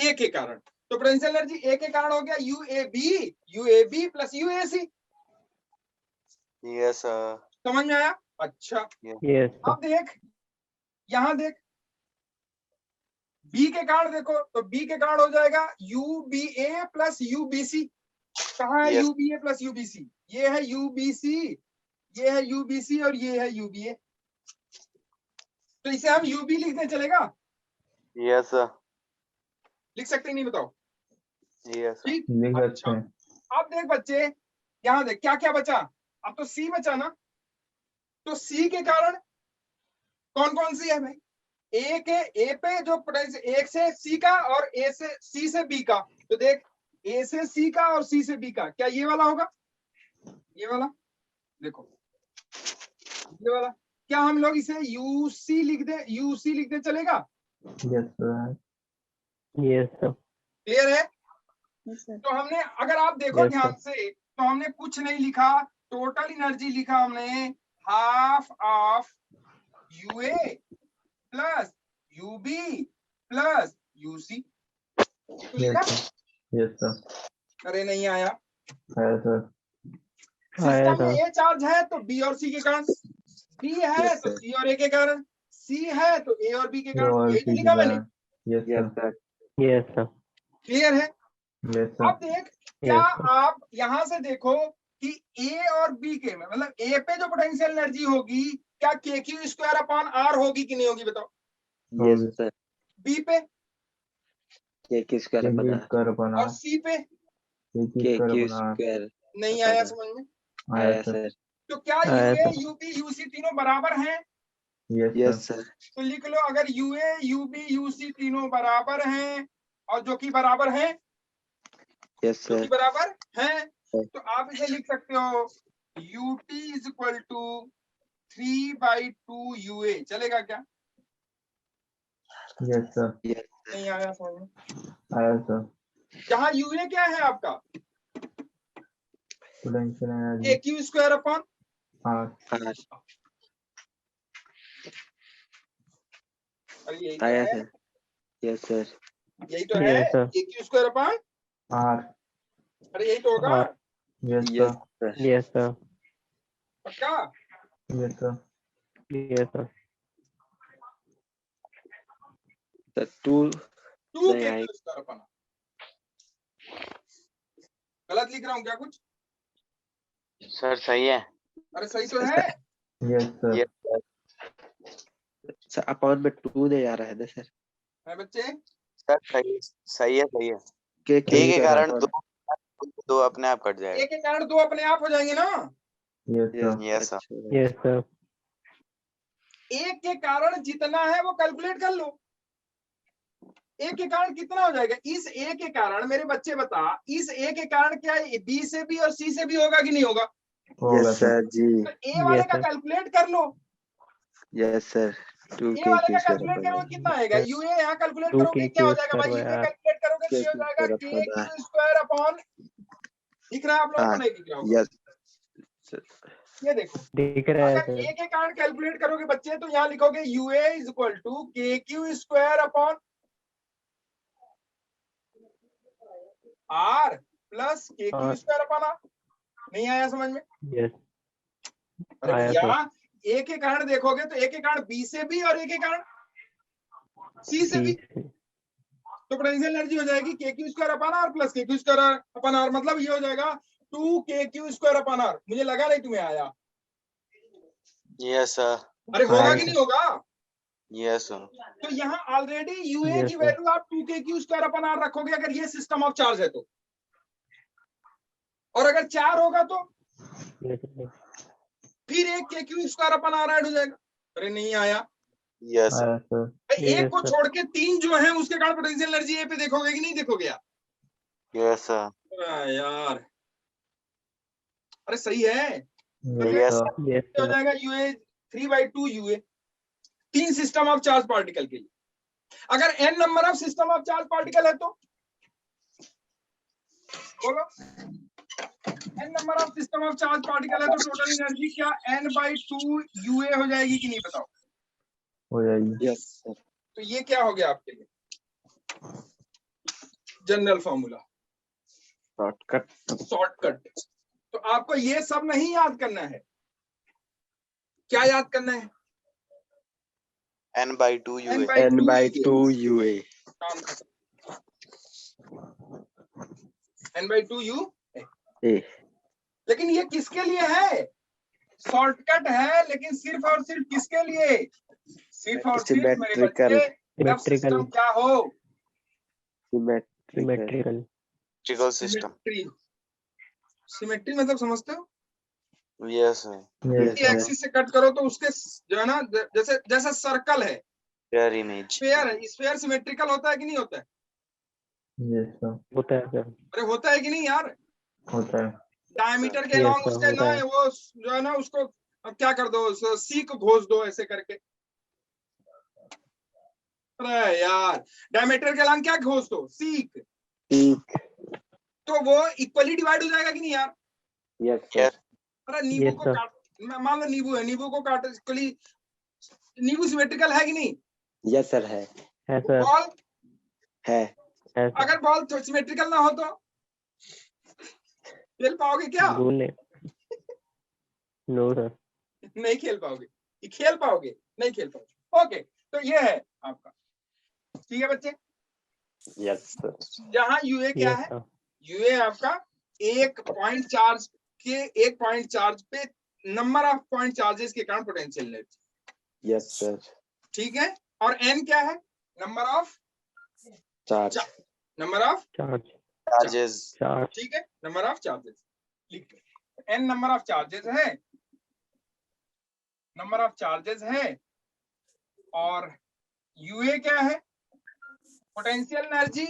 ए के कारण। तो पोटेंशियल एनर्जी ए के कारण हो गया UAB plus UAC. Yes sir. समझ में आया? अच्छा यस अब देख, यहां देख, बी के कारण देखो, तो बी के कारण हो जाएगा यूबीए प्लस यूबीसी। कहाँ है Yes. यूबीए plus UBC? ये है यूबीसी, ये है यूबीसी और ये है यूबीए। तो इसे हम यूबी लिखने चलेगा? Yes sir. लिख सकते नहीं बताओ? Yes sir. ठीक। अच्छा अब देख बच्चे, यहां देख क्या क्या बचा। अब तो सी बचा ना, तो सी के कारण कौन कौन सी है भाई? ए के, ए पे जो पोटेंशियल, एक से सी का और ए से सी से बी का। तो देख, ए से सी का और सी से बी का, क्या ये वाला होगा? ये वाला देखो, ये वाला। क्या हम लोग इसे यूसी लिख दे, यूसी लिख दे चलेगा? Yes sir yes sir clear है? तो हमने, अगर आप देखो Yes, ध्यान से, तो हमने कुछ नहीं लिखा, टोटल एनर्जी लिखा हमने half of UA plus UB plus UC. तो लिखा? यस सर अरे नहीं आया। आया सर आया सिस्टम में सर ए चार्ज है तो बी और सी के कारण, बी है Yes, तो sir. सी और ए के कारण, सी है तो ए और बी के ये कारण। और यही तो सी लिखा मैंने। Yes Yes sir sir. Yes sir clear है? यस अब सर देख, क्या यस सर आप यहां से देखो कि ए और बी के में, मतलब ए पे जो पोटेंशियल एनर्जी होगी, क्या के क्यू स्क्वायर अपॉन आर होगी कि नहीं होगी बताओ? Yes sir. बी पे K किसका ये बना? कर बना और सी पे ये K कर Q बना square नहीं आया समझ में? आया आया सर सर. तो क्या आया यूए सर यूबी यूसी तीनों बराबर हैं? Yes Yes sir sir. तो लिख लो, अगर यूए यूबी यूसी तीनों बराबर हैं, और जो कि बराबर हैं, Yes जो sir. कि बराबर हैं, तो आप इसे लिख सकते हो ut is equal to 3/2 UA. चलेगा क्या? Yes sir Yes. नहीं आया समझ में? आया सर जहां यूए क्या है आपका? पोटेंशियल के energy Q square upon R R. अरे यही तो आया है, सर. Yes sir. यही तो है, yes sir k Q square upon, r अरे यही तो होगा। R yes Yes sir sir. Yes sir पक्का? Yes sir yes sir The two 2 नहीं के आई. Q square upon. गलत लिख रहा हूँ क्या कुछ? सर सही है. अरे सही तो है। Yes sir Yes sir. Sir upon में 2 नहीं आ रहा है ना सर. है बच्चे? सर सही है सही है. K के कारण दो अपने आप कट जाएगा. एक के कारण दो अपने आप हो जाएंगे ना। Yes sir Yes sir. Yes sir एक के कारण जितना है वो कैलकुलेट कर लो। एक के कारण कितना हो जाएगा? इस ए के कारण, मेरे बच्चे बता, इस ए के कारण क्या बी से भी और सी से भी होगा कि नहीं होगा? होगा Yes sir जी. तो ए वाले Yes, का sir. कैलकुलेट कर लो। Yes sir. 2 ए K वाले Q का square कैलकुलेट अपॉन करोगे कितना आएगा? यूए यहाँ कैलकुलेट 2 करोगे के क्या हो क्यू जाएगा भाई? स्क्वायर यूए बाय कैलकुलेट करोगे तो K ये हो Q जाएगा square के अपॉन क्यू स्क्वायर अपॉन, दिख रहा है आप लोगों को? नहीं दिख रहा होगा? Yes sir. ये देखो, दिख रहा है अगर सर ए के कारण कैलकुलेट करोगे बच्चे तो यहाँ लिखोगे UA is equal to K Q square upon R plus K Q square upon R. नहीं आया समझ में? यस अरे आया भैया, ए के कारण देखोगे तो ए के कारण बी से भी और ए के कारण सी से भी, तो पोटेंशियल एनर्जी हो जाएगी K Q square upon R plus K Q square upon R. मतलब ये हो जाएगा 2 के क्यू स्क्वायर अपॉन आर। मुझे लगा नहीं तुम्हें आया। Yes sir. अरे होगा आया कि सर। नहीं होगा? Yes sir. तो यहाँ ऑलरेडी यूए Yes, की sir. वैल्यू आप 2 के क्यू स्क्वायर अपॉन आर रखोगे अगर ये सिस्टम ऑफ चार्ज है तो, और अगर 4 होगा तो फिर एक के Q square upon R add हो जाएगा। अरे नहीं आया। Yes sir. आया सर भाई एक Yes, को sir. छोड़ के 3 जो है उसके कारण पोटेंशियल एनर्जी ए पे देखोगे कि नहीं देखोगे यार? Yes sir. अरे यार, अरे सही है। Yes, sir. Yes, हो sir. जाएगा UA 3/2 UA, 3 system of charge particle के लिए। अगर n number of system of charge particle है तो बोलो, n number of system of charge particle है तो टोटल एनर्जी क्या n/2 यूए हो जाएगी कि नहीं बताओ? हो जाएगी Yes sir. तो ये क्या हो गया आपके लिए? General formula, shortcut. तो आपको ये सब नहीं याद करना है, क्या याद करना है? n/2 UA। n/2 UA। n/2 U। ए। लेकिन ये किसके लिए है? शॉर्टकट है, लेकिन सिर्फ और सिर्फ किसके लिए? सिर्फ और सिर्फ मेरे सिमेट्रिकल। बच्चे, जब सिस्टम क्या हो? सिमेट्रिकल। सिस्टम। सिमेट्री मतलब समझते हो? यस है। किसी एक्सिस से कट करो तो उसके जो है ना, जैसे जैसे सर्कल है, फेयर इमेज। स्फीयर सिमेट्रिकल होता है कि नहीं होता है? Yes sir. होता है सर। अरे होता है कि नहीं यार? होता है। डायमीटर के Yes, लॉन्ग sir, उसके ना होता है। वो जो है ना, उसको अब क्या कर दो, सी को घोष दो ऐसे करके। अरे यार, डायमीटर के लॉन्ग क्या घोष दो? सीक। तो वो इक्वली डिवाइड हो जाएगा कि नहीं यार? Yes sir. अरे नींबू Yes, को sir. काट, मान लो नींबू है, नींबू को काट इक्वली, नींबू सिमेट्रिकल है कि नहीं? यस सर है सर। बॉल, है है सर। अगर बॉल सिमेट्रिकल ना हो तो खेल पाओगे क्या? गोल नहीं। No sir. नहीं खेल पाओगे। खेल पाओगे? नहीं खेल पाओगे। ओके, तो ये है आपका, ठीक है बच्चे। Yes sir. जहां यूए क्या Yes, है? sir. यूए आपका एक पॉइंट चार्ज पे नंबर ऑफ पॉइंट चार्जेस के कारण पोटेंशियल एनर्जी। Yes sir. ठीक है। और एन क्या है? Number of charge. Charge. Charges. Charge. ठीक है, नंबर ऑफ चार्जेस लिख लो। एन नंबर ऑफ चार्जेस है, नंबर ऑफ चार्जेस है। और यूए क्या है? Potential energy.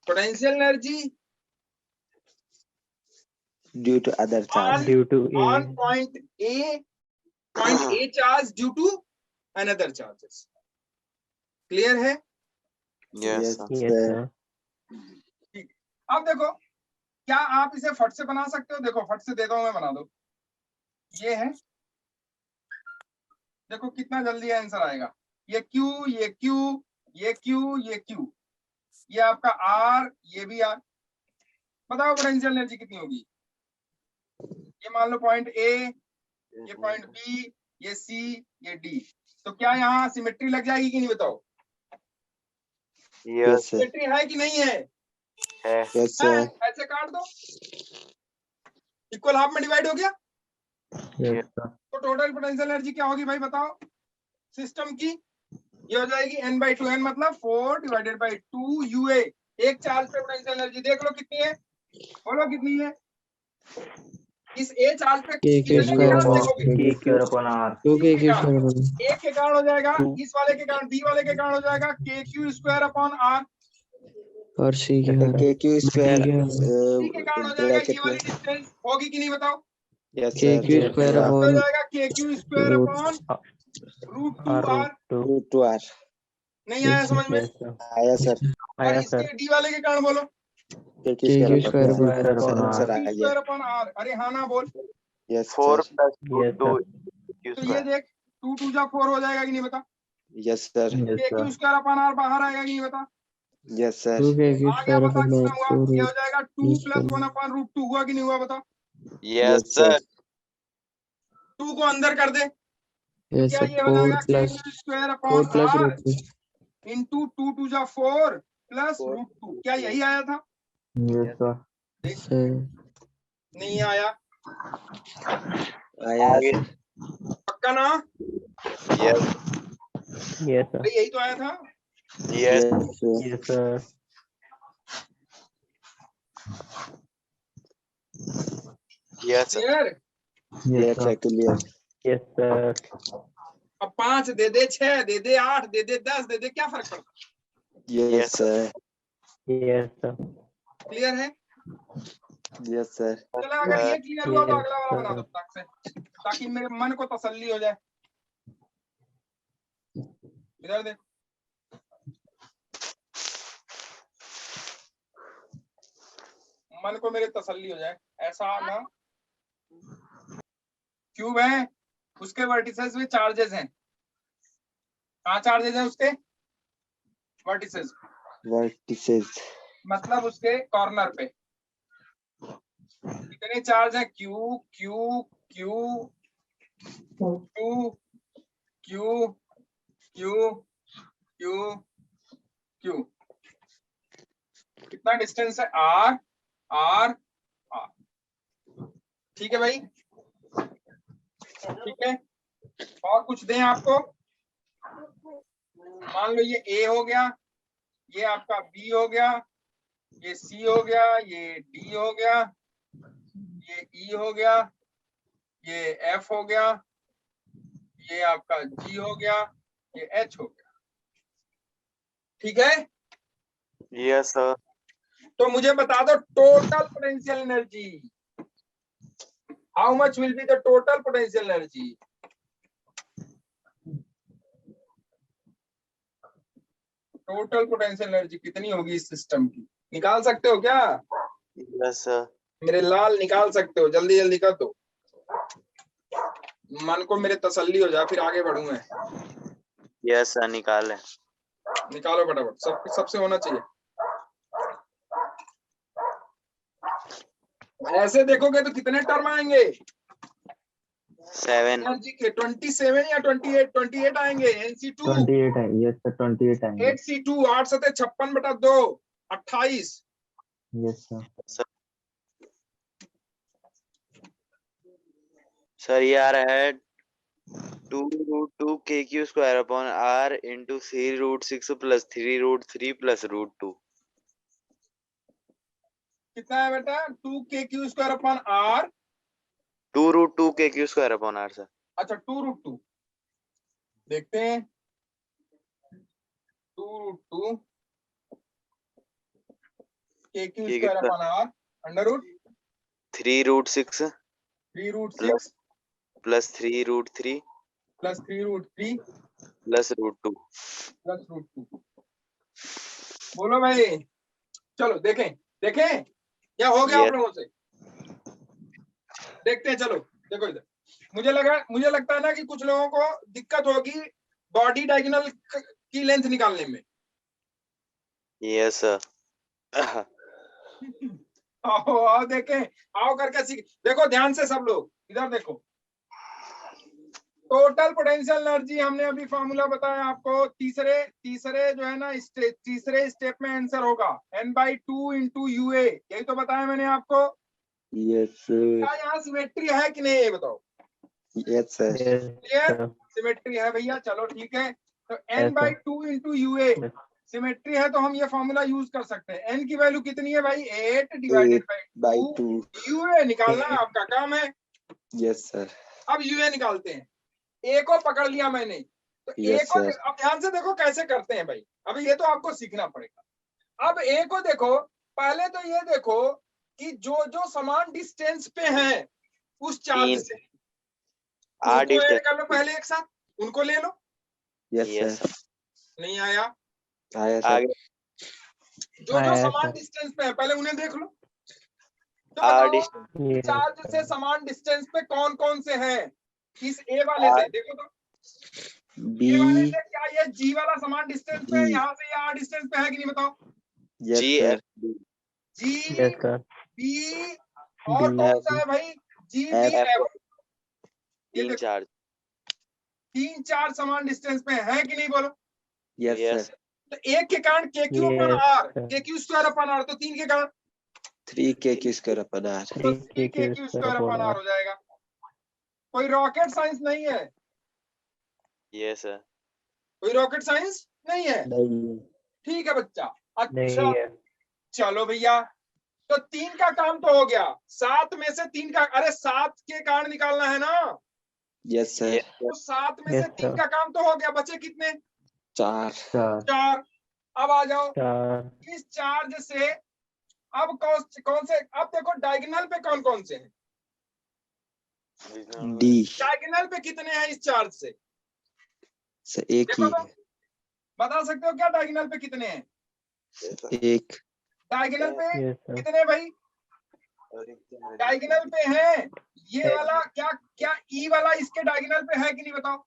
Potential energy due to other charge. Due to on A. point A charge due to another charges। Clear है? Yes. Yes, sir. ठीक। अब देखो, क्या आप इसे फट से बना सकते हो? देखो फट से देता हूं मैं, बना दो। ये है, देखो कितना जल्दी आंसर आएगा। ये Q, ये Q, ये Q, ये Q, ये आपका R, ये भी R। बताओ पोटेंशियल एनर्जी कितनी होगी? ये मान लो पॉइंट A, ये पॉइंट B, ये C, ये D। तो क्या यहाँ सिमेट्री लग जाएगी कि नहीं? बताओ, यस सिमेट्री है कि नहीं है? है। यस है? सर। ऐसे काट दो, इक्वल हाफ में डिवाइड हो गया। Yes, sir. तो टोटल पोटेंशियल एनर्जी क्या होगी भाई बताओ? सिस्टम की ये हो जाएगी n/2, n मतलब 4 डिवाइडेड बाई 2 UA। एक चार्ज पे पोटेंशियल एनर्जी देख लो कितनी है, बोलो कितनी है? इस ए चार्ज पे कितने के कारण देखोगे? K square upon R. एक के कारण हो जाएगा, इस वाले के कारण, बी वाले के कारण हो जाएगा KQ स्क्वायर अपॉन R। और सी के क्यू स्क्वायर सी के कारण हो जाएगा ये वाली डिस्टेंस, होगी कि नहीं बताओ? Yes sir. हो जाएगा KQ square upon √2R। √2R। नहीं आया समझ में? Yes, sir. आया सर। और आया इसके सर। डी वाले के कारण बोलो KQ स्क्वायर sir. आया। Square upon R। अरे हाँ ना बोल। Yes 4 sir. Plus Yes, 2 sir. तो ये देख 2 2 जा 4 हो जाएगा कि नहीं बता? Yes sir. Yes, KQ sir. Square upon R बाहर आएगा कि नहीं बता? Yes sir. आ गया, बता कितना हुआ? ये हो जाएगा 2 + 1 अपॉन √2। हुआ कि नहीं हुआ बता? Yes sir. 2 को अंदर कर दे, क्या ये हो जाएगा? KQ square upon R into 2 2 जा 4 प्लस √2। क्या यही आया था? Yes, sir. नहीं आया। आया पक्का ना? Yes Yes, sir. अरे यही तो आया था। Yes Yes, sir. Yes clear? Yes, sir. Clear. Yes, sir. अब 5 दे दे, 6 दे दे, 8 दे दे, 10 दे दे, क्या फर्क पड़ता? Yes sir. Yes, sir. Clear है? Yes sir. चलो अगर ये क्लियर हुआ तो Yes, अगला वाला बना sir. दो फटाक से, ताकि मेरे मन को तसल्ली हो जाए। इधर देख, मन को मेरे तसल्ली हो जाए। ऐसा ना, क्यूब है, उसके वर्टिसेस में चार्जेस हैं। कहाँ चार्जेस हैं उसके? वर्टिसेस। vertices, मतलब उसके कॉर्नर पे कितने चार्ज है, Q Q Q Q Q Q Q Q. कितना डिस्टेंस है, आर आर आर। ठीक है भाई, ठीक है। और कुछ दें आपको, मान लो ये ए हो गया, ये आपका बी हो गया, ये सी हो गया, ये डी हो गया, ये ई हो गया, ये एफ हो गया, ये आपका जी हो गया, ये एच हो गया। ठीक है, यस सर। तो मुझे बता दो total potential energy, how much will be the total potential energy. Total potential energy कितनी होगी इस सिस्टम की, निकाल सकते हो क्या यस सर। मेरे लाल, निकाल सकते हो, जल्दी जल्दी कर दो, मन को मेरे तसल्ली हो जाए, फिर आगे बढ़ूं मैं। यस सर, निकाले। निकालो फटाफट, सबसे होना चाहिए। ऐसे देखोगे तो कितने टर्म आएंगे 7। एनर्जी के, 27 या 28, 28 आएंगे। NC2 28 है, यस सर 28 आएंगे। 8C2 8 सते 56/2 28। Yes sir. सर ये आ रहा है 2√2 KQ² upon R into 3√6 plus 3√3 plus √2। कितना है बेटा, 2KQ² upon R। 2√2 KQ² upon R sir. अच्छा 2√2 देखते हैं, 2√2 KQ² upon R under root 3√6 3√6 plus 3√3 plus 3√3 plus √2। Plus √2। बोलो भाई, चलो देखें देखें क्या हो गया आप लोगों से, देखते हैं। चलो देखो इधर, मुझे लगता है ना कि कुछ लोगों को दिक्कत होगी बॉडी डायगोनल की लेंथ निकालने में। Yes sir. आओ देखें, आओ करके सीख, देखो ध्यान से सब लोग इधर देखो। टोटल पोटेंशियल एनर्जी हमने अभी फॉर्मूला बताया आपको, तीसरे जो है ना तीसरे स्टेप में आंसर होगा N/2 इंटू UA, यही तो बताया मैंने आपको। yes sir, क्या यहाँ सिमेट्री है कि नहीं ये बताओ। yes sir, क्लियर, सिमेट्री है भैया, चलो ठीक है। तो N/2 इंटू UA सिमेट्री है, तो हम ये फॉर्मूला यूज कर सकते हैं। N की वैल्यू कितनी है भाई, 8 डिवाइडेड by बाई 2। 2, UA निकालना आपका काम है। yes sir, अब UA निकालते हैं, A को पकड़ लिया मैंने, तो A yes को sir, अब ध्यान से देखो कैसे करते हैं भाई, अभी ये तो आपको सीखना पड़ेगा। अब A को देखो, पहले तो ये देखो कि जो जो समान डिस्टेंस पे है उस चार्ज से उनको ऐड कर लो पहले एक साथ, उनको ले लो। yes यस sir, नहीं आया, आया sir, आगे जो जो आया समान सर। डिस्टेंस पे है पहले उन्हें देख लो। तो R बताओ डिस्टेंस ये चार्ज से समान डिस्टेंस पे कौन कौन से हैं, इस A वाले से देखो तो, B, A वाले से क्या ये G वाला समान डिस्टेंस पे है, G, यहाँ से ये R डिस्टेंस पे है कि नहीं बताओ। yes G sir, F B G yes sir. B और B, कौन सा है भाई, G B F, F। ये 3 देखो चार्ज। 3-4 समान डिस्टेंस पे है कि नहीं बोलो। yes यस sir, तो एक के कारण KQ upon R, KQ² upon R, तो 3 के कारण 3 KQ² upon R, तो 3KQ² अपॉन R हो जाएगा। कोई रॉकेट साइंस नहीं है, यस सर। कोई रॉकेट साइंस नहीं है। नहीं ठीक है बच्चा, अच्छा नहीं है। चलो भैया, तो 3 का काम तो हो गया, 7 में से 3 का, अरे 7 के कारण निकालना है ना, yes sir, तो 7 में से Yes, 3 sir. का काम तो हो गया, बचे कितने, 4, 4 4। अब आ जाओ 4 इस चार्ज से, अब कौन से, अब देखो डायगोनल पे कौन कौन से हैं, D, डायगोनल पे कितने हैं इस चार्ज से, sir, एक देखो ही तो, बता सकते हो क्या डायगोनल पे कितने हैं, एक, डायगोनल पे यस सर। कितने भाई, डायगोनल पे है ये वाला, क्या क्या ई वाला इसके डायगोनल पे है कि नहीं बताओ,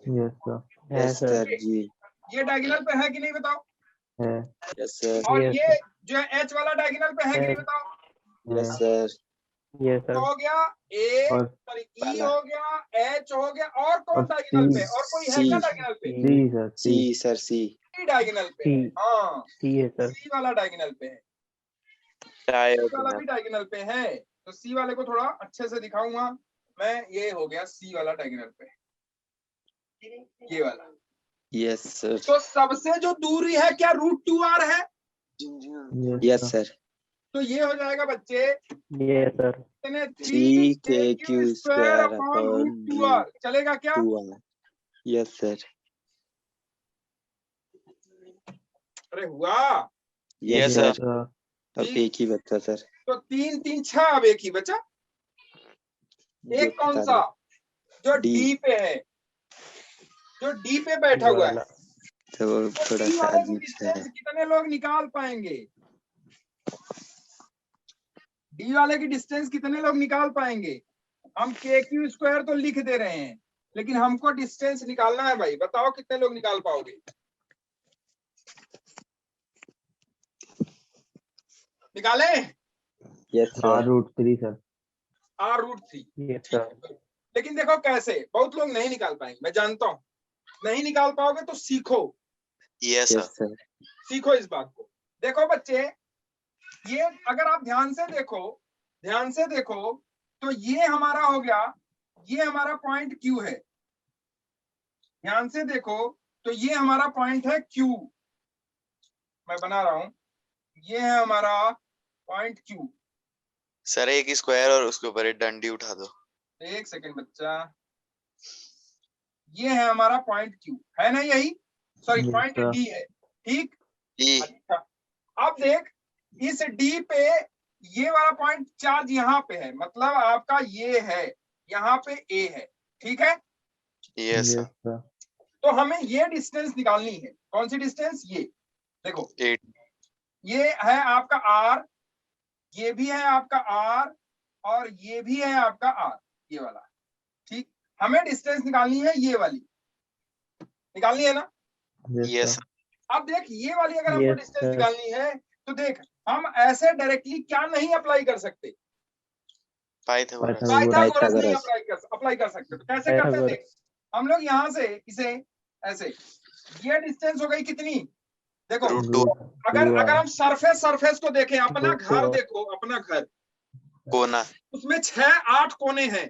यस सर है yes सर। sir, G, ये डायगोनल पे है कि नहीं बताओ। है यस सर और Yes, ये जो है H वाला डायगोनल पे है कि नहीं है। बताओ? यस सर यस तो सर हो गया A, और सॉरी E वाला हो गया, H हो गया, और कौन और डायगोनल C पे? और कोई है C क्या डायगोनल पे? सी सर सी सर सी C डायगोनल पे है। C हाँ, C है सर C वाला डायगोनल पे है, C वाला डायगोनल भी डायगोनल पे है। तो C वाले को थोड़ा अच्छे से दिखाऊंगा मैं। ये हो गया C वाला डायगोनल पे, ये वाला। यस सर तो सबसे जो दूरी है क्या √2r है? यस सर तो ये हो जाएगा बच्चे yes sir 3kq² square upon upon √2r। चलेगा क्या? 2r यस सर अरे हुआ। यस सर सर अब ठीक। एक ही बचा सर तो 3 3 6, अब एक ही बचा। जो एक कौन बता सा? जो डी D पे है, जो D पे बैठा हुआ है। वाला तो वो तो थोड़ा D सा वाले की अजीब सा है डिस्टेंस कितने लोग निकाल पाएंगे? D वाले की डिस्टेंस कितने लोग निकाल पाएंगे? हम kq² तो लिख दे रहे हैं, लेकिन हमको डिस्टेंस निकालना है भाई। बताओ कितने लोग निकाल पाओगे? निकाले? Yes sir R√3 sir r√3। Yes sir लेकिन देखो कैसे, बहुत लोग नहीं निकाल पाएंगे, मैं जानता हूँ। नहीं निकाल पाओगे तो सीखो, यस यस सर सर सीखो इस बात को। देखो बच्चे, ये अगर आप ध्यान से देखो तो ये हमारा हो गया, ये हमारा पॉइंट Q है। ध्यान से देखो तो ये हमारा पॉइंट है Q, मैं बना रहा हूं। ये है हमारा पॉइंट Q। सर एक स्क्वायर और उसके ऊपर एक डंडी उठा दो। एक सेकंड बच्चा, ये है हमारा पॉइंट Q, है ना? यही, sorry Yes, point sir. D है। ठीक। ई अच्छा, अब देख, इस D पे ये वाला पॉइंट चार्ज यहाँ पे है, मतलब आपका ये है, यहाँ पे A है। ठीक है। Yes Yes, sir sir. तो हमें ये डिस्टेंस निकालनी है। कौन सी डिस्टेंस? ये देखो, 8 ये है आपका R, ये भी है आपका R, और ये भी है आपका R, ये वाला। ठीक। हमें डिस्टेंस निकालनी है, ये वाली निकालनी है ना? Yes, yes sir. अब देख, ये वाली अगर हमको Yes, डिस्टेंस sir. निकालनी है तो देख, हम ऐसे डायरेक्टली क्या नहीं अप्लाई कर सकते? पाइथागोरस पाइथागोरस नहीं पाइथागोरस अप्लाई कर सकते। तो कैसे करते हैं? देख, हम लोग यहाँ से इसे ऐसे, ये डिस्टेंस हो गई कितनी? देखो, √2 अगर हम सरफेस को देखें, अपना घर √2 देखो, अपना घर, कोना उसमें 6 8 कोने हैं।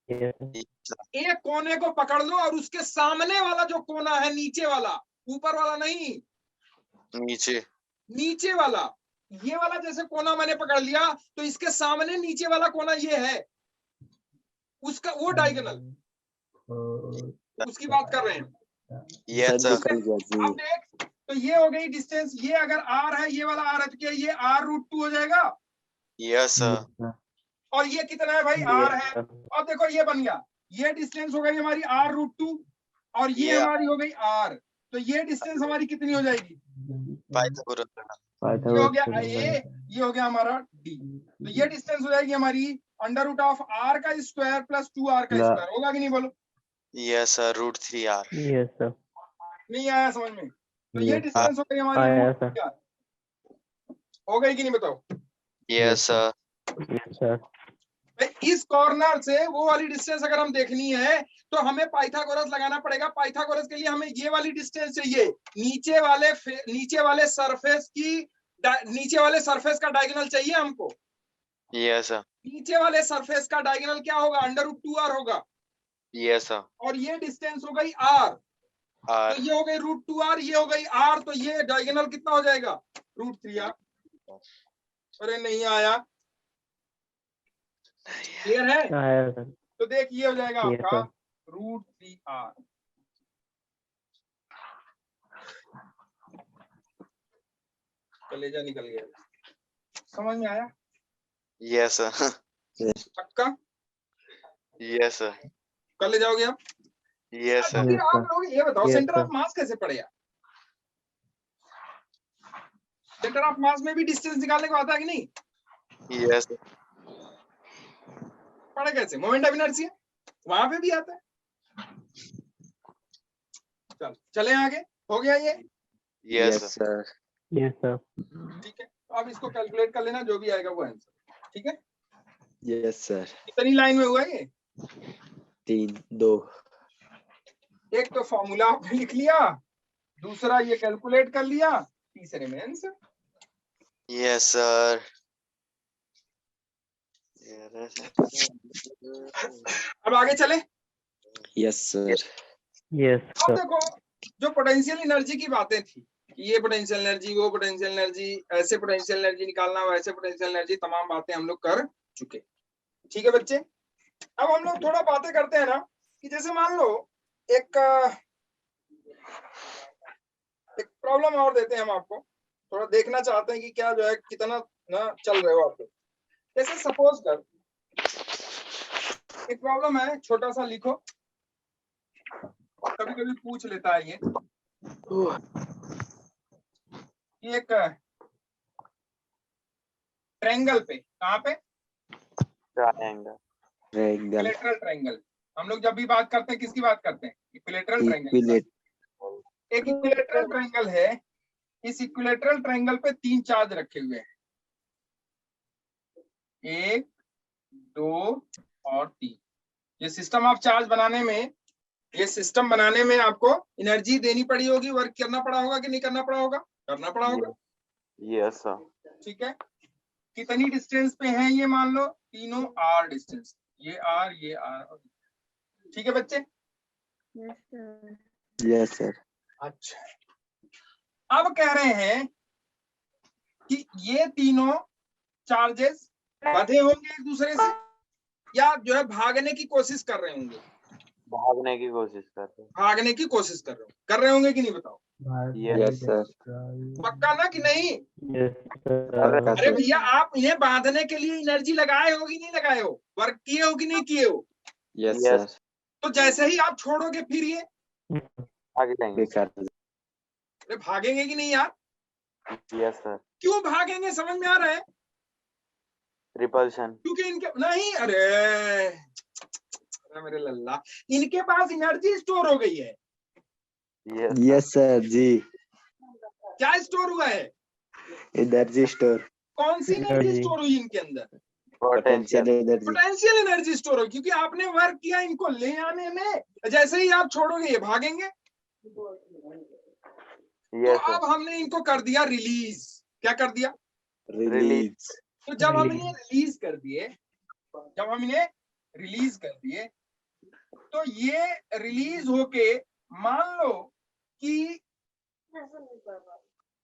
Yes, एक कोने को पकड़ लो और उसके सामने वाला जो कोना है, नीचे वाला, ऊपर वाला नहीं, नीचे नीचे वाला, ये वाला जैसे कोना मैंने पकड़ लिया, तो इसके सामने नीचे वाला कोना ये है, उसका वो डायगोनल, उसकी बात कर रहे हैं। सर यस सर निकल गया जी अब देख, तो ये हो गई डिस्टेंस। ये अगर R है, ये वाला R है, तो क्या ये R√2 हो जाएगा? Yes sir yes, sir. और ये कितना है भाई? R है। Yes, अब देखो, ये बन गया, ये डिस्टेंस हो गई हमारी R√2, और ये Yeah. हमारी हो गई R। तो ये डिस्टेंस हमारी कितनी हो जाएगी? पाइथागोरस ये हो Pythagoras गया theorem A, ये हो गया हमारा D। तो ये डिस्टेंस हो जाएगी हमारी √r का स्क्वायर प्लस 2r का स्क्वायर। होगा कि नहीं? बोलो। Yes sir √3r Yes, sir. नहीं आया समझ में? तो ये Yes. डिस्टेंस हो गई हमारी आया, sir. √3r। हो गई कि नहीं बताओ? Yes sir Yes, sir. इस कॉर्नर से वो वाली डिस्टेंस अगर हम देखनी है तो हमें पाइथागोरस लगाना पड़ेगा। पाइथागोरस के लिए हमें ये वाली डिस्टेंस चाहिए, नीचे वाले सरफेस का डायगोनल चाहिए हमको। यस सर नीचे वाले सरफेस का डायगोनल क्या होगा? √2r होगा। यस सर और ये डिस्टेंस हो गई r, r तो ये हो गई √2r, ये हो गई r, तो ये डायगोनल कितना हो जाएगा? √3r। अरे नहीं आया, क्लियर है? आया, sir. तो देख, ये हो जाएगा Yes, आपका sir. √3r। कलेजा निकल गया। समझ में आया? यस सर पक्का? यस सर कल ले जाओगे आप? यस अच्छा, सर फिर Yes, आप sir. लोग ये बताओ, Yes, सेंटर ऑफ sir. मास कैसे पड़ेगा? सेंटर ऑफ मास में भी डिस्टेंस निकालने को आता है कि नहीं? यस पढ़े कैसे? मोमेंट ऑफ इनर्शिया वहां पे भी आता है। चल चले आगे। हो गया ये? Yes, Yes, sir. sir. Yes, sir. ठीक है, तो अब इसको कैलकुलेट कर लेना, जो भी आएगा वो आंसर। ठीक है, Yes, sir. कितनी लाइन में हुआ ये? 3, 2. एक तो फॉर्मूला आपने लिख लिया, दूसरा ये कैलकुलेट कर लिया, तीसरे में आंसर। Yes, sir. अब आगे चले। Yes, sir. Yes, अब sir. देखो, जो पोटेंशियल एनर्जी की बातें थी कि ये पोटेंशियल एनर्जी, वो पोटेंशियल एनर्जी, ऐसे पोटेंशियल एनर्जी निकालना, वैसे पोटेंशियल एनर्जी, तमाम बातें हम लोग कर चुके। ठीक है बच्चे, अब हम लोग थोड़ा बातें करते हैं ना कि जैसे मान लो एक प्रॉब्लम और देते हैं हम आपको, थोड़ा देखना चाहते हैं कि क्या जो है कितना ना चल रहे हो आप लोग। जैसे सपोज कर एक प्रॉब्लम है, छोटा सा लिखो, कभी कभी पूछ लेता है ये कि एक ट्रायंगल पे, कहाँ पे? Triangle. Triangle. Equilateral triangle. हम लोग जब भी बात करते हैं किसकी बात करते हैं? Equilateral triangle. Equilateral. एक इक्विलेटरल ट्रायंगल है, इस इक्विलेटरल ट्रायंगल पे 3 चार्ज रखे हुए हैं, 1, 2 और 3। ये सिस्टम ऑफ चार्ज बनाने में, ये सिस्टम बनाने में आपको एनर्जी देनी पड़ी होगी, वर्क करना पड़ा होगा कि नहीं करना पड़ा होगा? करना पड़ा होगा। Yes, sir. ठीक है, कितनी डिस्टेंस पे है ये? मान लो तीनों आर डिस्टेंस, ये आर, ये आर। ठीक है बच्चे? Yes, sir. अच्छा, अब कह रहे हैं कि ये तीनों चार्जेस बंधे होंगे एक दूसरे से, या जो है भागने की कोशिश कर रहे होंगे? भागने की कोशिश करते हैं। भागने की कोशिश कर रहे होंगे कि नहीं, बताओ? Yes, sir. पक्का ना कि नहीं? Yes, पक्का अरे sir. भैया, आप इन्हें बांधने के लिए एनर्जी लगाए हो कि नहीं लगाए हो? वर्क किए हो कि नहीं किए हो? Yes, Yes. sir. तो जैसे ही आप छोड़ोगे फिर ये आगे जाएंगे। बेकार। अरे भागेंगे कि नहीं यार? Yes, sir. क्यों भागेंगे, समझ में आ रहा है? Repulsion. क्योंकि इनके नहीं, अरे मेरे लल्ला, इनके पास एनर्जी स्टोर हो गई है। Yes. Yes, sir. जी। क्या स्टोर हुआ है? Energy store. कौन सी एनर्जी Energy. स्टोर हुई इनके अंदर? Potential energy. Potential energy store हो, क्योंकि आपने वर्क किया इनको ले आने में। जैसे ही आप छोड़ोगे ये भागेंगे। Yes, तो sir. अब हमने इनको कर दिया रिलीज। क्या कर दिया? रिलीज। तो जब हम Release. इन्हें रिलीज कर दिए, जब हम इन्हें रिलीज कर दिए, तो ये रिलीज होके मान लो कि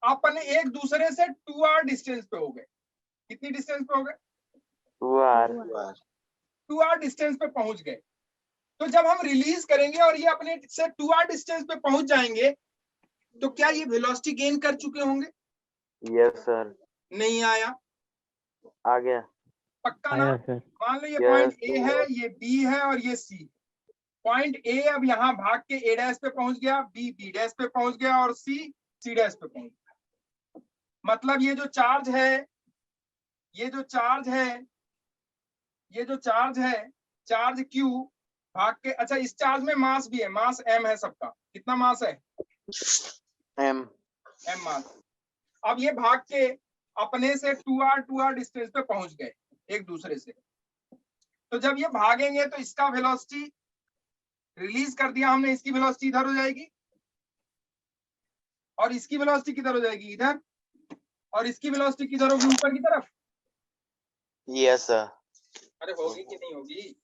अपने एक दूसरे से 2r डिस्टेंस पे हो गए। कितनी डिस्टेंस पे हो गए? 2R. 2r डिस्टेंस पे पहुंच गए। तो जब हम रिलीज करेंगे और ये अपने से 2r डिस्टेंस पे पहुंच जाएंगे, तो क्या ये वेलोसिटी गेन कर चुके होंगे? Yes, sir. नहीं आया। आ गया। पक्का ना? आया sir. मान लो ये Yes, पॉइंट ए sir. है, ये बी है और ये सी। पॉइंट ए अब यहाँ भाग के ए डैश पे पहुंच गया, बी बी डैश पे पहुंच गया और सी सी डैश पे पहुंच गया। मतलब ये जो चार्ज है, ये जो चार्ज है, ये जो चार्ज है, चार्ज क्यू भाग के, अच्छा इस चार्ज में मास भी है, मास एम है सबका। कितना मास है? M. एम मास। अब ये भाग के अपने से 2r डिस्टेंस पे पहुंच गए एक दूसरे से। तो जब ये भागेंगे तो इसका वेलोसिटी रिलीज कर दिया हमने, इसकी वेलोसिटी इधर हो जाएगी और इसकी वेलोसिटी किधर हो जाएगी? इधर। और इसकी वेलोसिटी किधर होगी? ऊपर की तरफ। Yes, sir. अरे होगी कि नहीं होगी?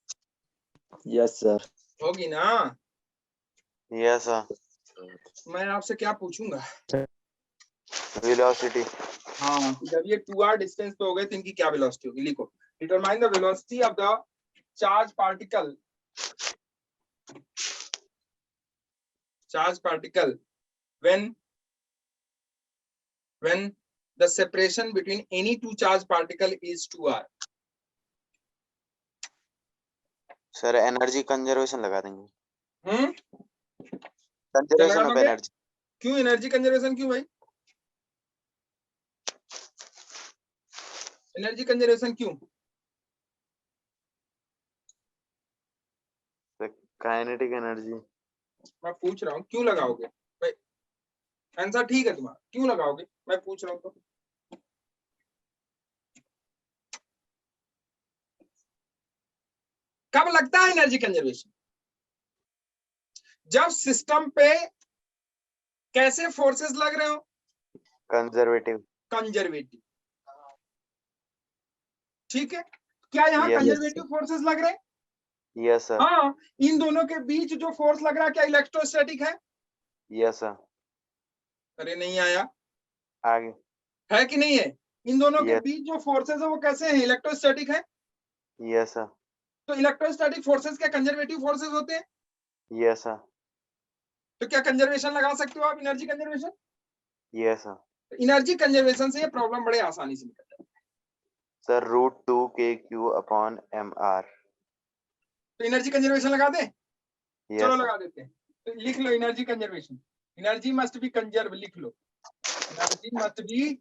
Yes sir. होगी ना? Yes, sir. मैं आपसे क्या पूछूंगा? Velocity. हाँ, तो जब ये 2r डिस्टेंस पे हो गए तो इनकी क्या वेलोसिटी होगी? लिखो, determine the velocity of the charge particle, when the separation between any two charge particle is 2r. Sir, energy conservation लगा देंगे। क्या Conservation लगा of दोगे? energy. क्यों एनर्जी कंजर्वेशन? क्यों भाई एनर्जी कंजर्वेशन क्यों? Kinetic energy. मैं पूछ रहा हूँ क्यों लगाओगे भाई? आंसर ठीक है तुम्हारा, क्यों लगाओगे, मैं पूछ रहा हूँ तो। कब लगता है एनर्जी कंजर्वेशन? जब सिस्टम पे कैसे फोर्सेस लग रहे हो, कंजर्वेटिव। कंजर्वेटिव। ठीक है, क्या यहाँ Yes. कंजर्वेटिव फोर्सेस लग रहे हैं? Yes sir. हाँ, इन दोनों के बीच जो फोर्स लग रहा है क्या इलेक्ट्रोस्टैटिक है? Yes sir. अरे नहीं आया, आगे। है कि नहीं है? इन दोनों के Yes. बीच जो फोर्सेस है वो कैसे हैं, इलेक्ट्रोस्टैटिक है। Yes sir. तो इलेक्ट्रोस्टैटिक फोर्सेस क्या कंजर्वेटिव फोर्सेस होते हैं? Yes sir. तो क्या कंजर्वेशन लगा सकते हो आप, energy conservation? Yes sir. Energy conservation से ये प्रॉब्लम बड़े आसानी से निकल जाता है। Sir √2 KQ/MR। तो एनर्जी कंजर्वेशन लगा दें? चलो यस सर। लगा देते हैं। तो लिख लो energy conservation, energy must be conserve, लिख लो energy must be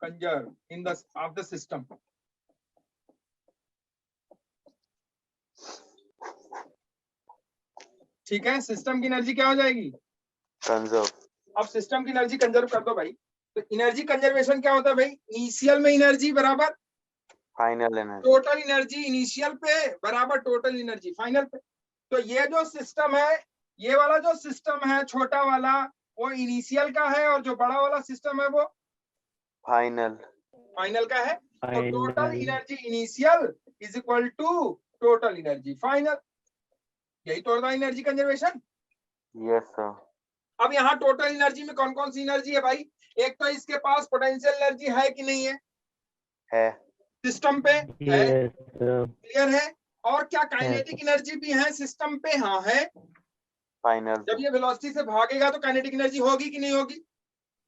conserve in the of the system. ठीक है, सिस्टम की एनर्जी क्या हो जाएगी, कंजर्व। अब सिस्टम की एनर्जी कंजर्व कर दो भाई। तो एनर्जी कंजर्वेशन क्या होता है भाई, इनिशियल में एनर्जी बराबर final energy. Total energy, initial पे बराबर टोटल एनर्जी फाइनल पे। तो ये जो सिस्टम है, ये वाला जो सिस्टम है छोटा वाला, वो इनिशियल का है, और जो बड़ा वाला सिस्टम है वो फाइनल। फाइनल का है। तो total final. Energy initial is equal to total energy final. यही तो होता है एनर्जी कंजर्वेशन। Yes sir. अब यहाँ टोटल एनर्जी में कौन कौन सी एनर्जी है भाई, एक तो इसके पास पोटेंशियल एनर्जी है कि नहीं है, सिस्टम पे है, यस सर। क्लियर है। और क्या काइनेटिक एनर्जी भी है सिस्टम पे, हाँ है। फाइनल। जब ये वेलोसिटी से भागेगा तो काइनेटिक एनर्जी होगी कि नहीं होगी?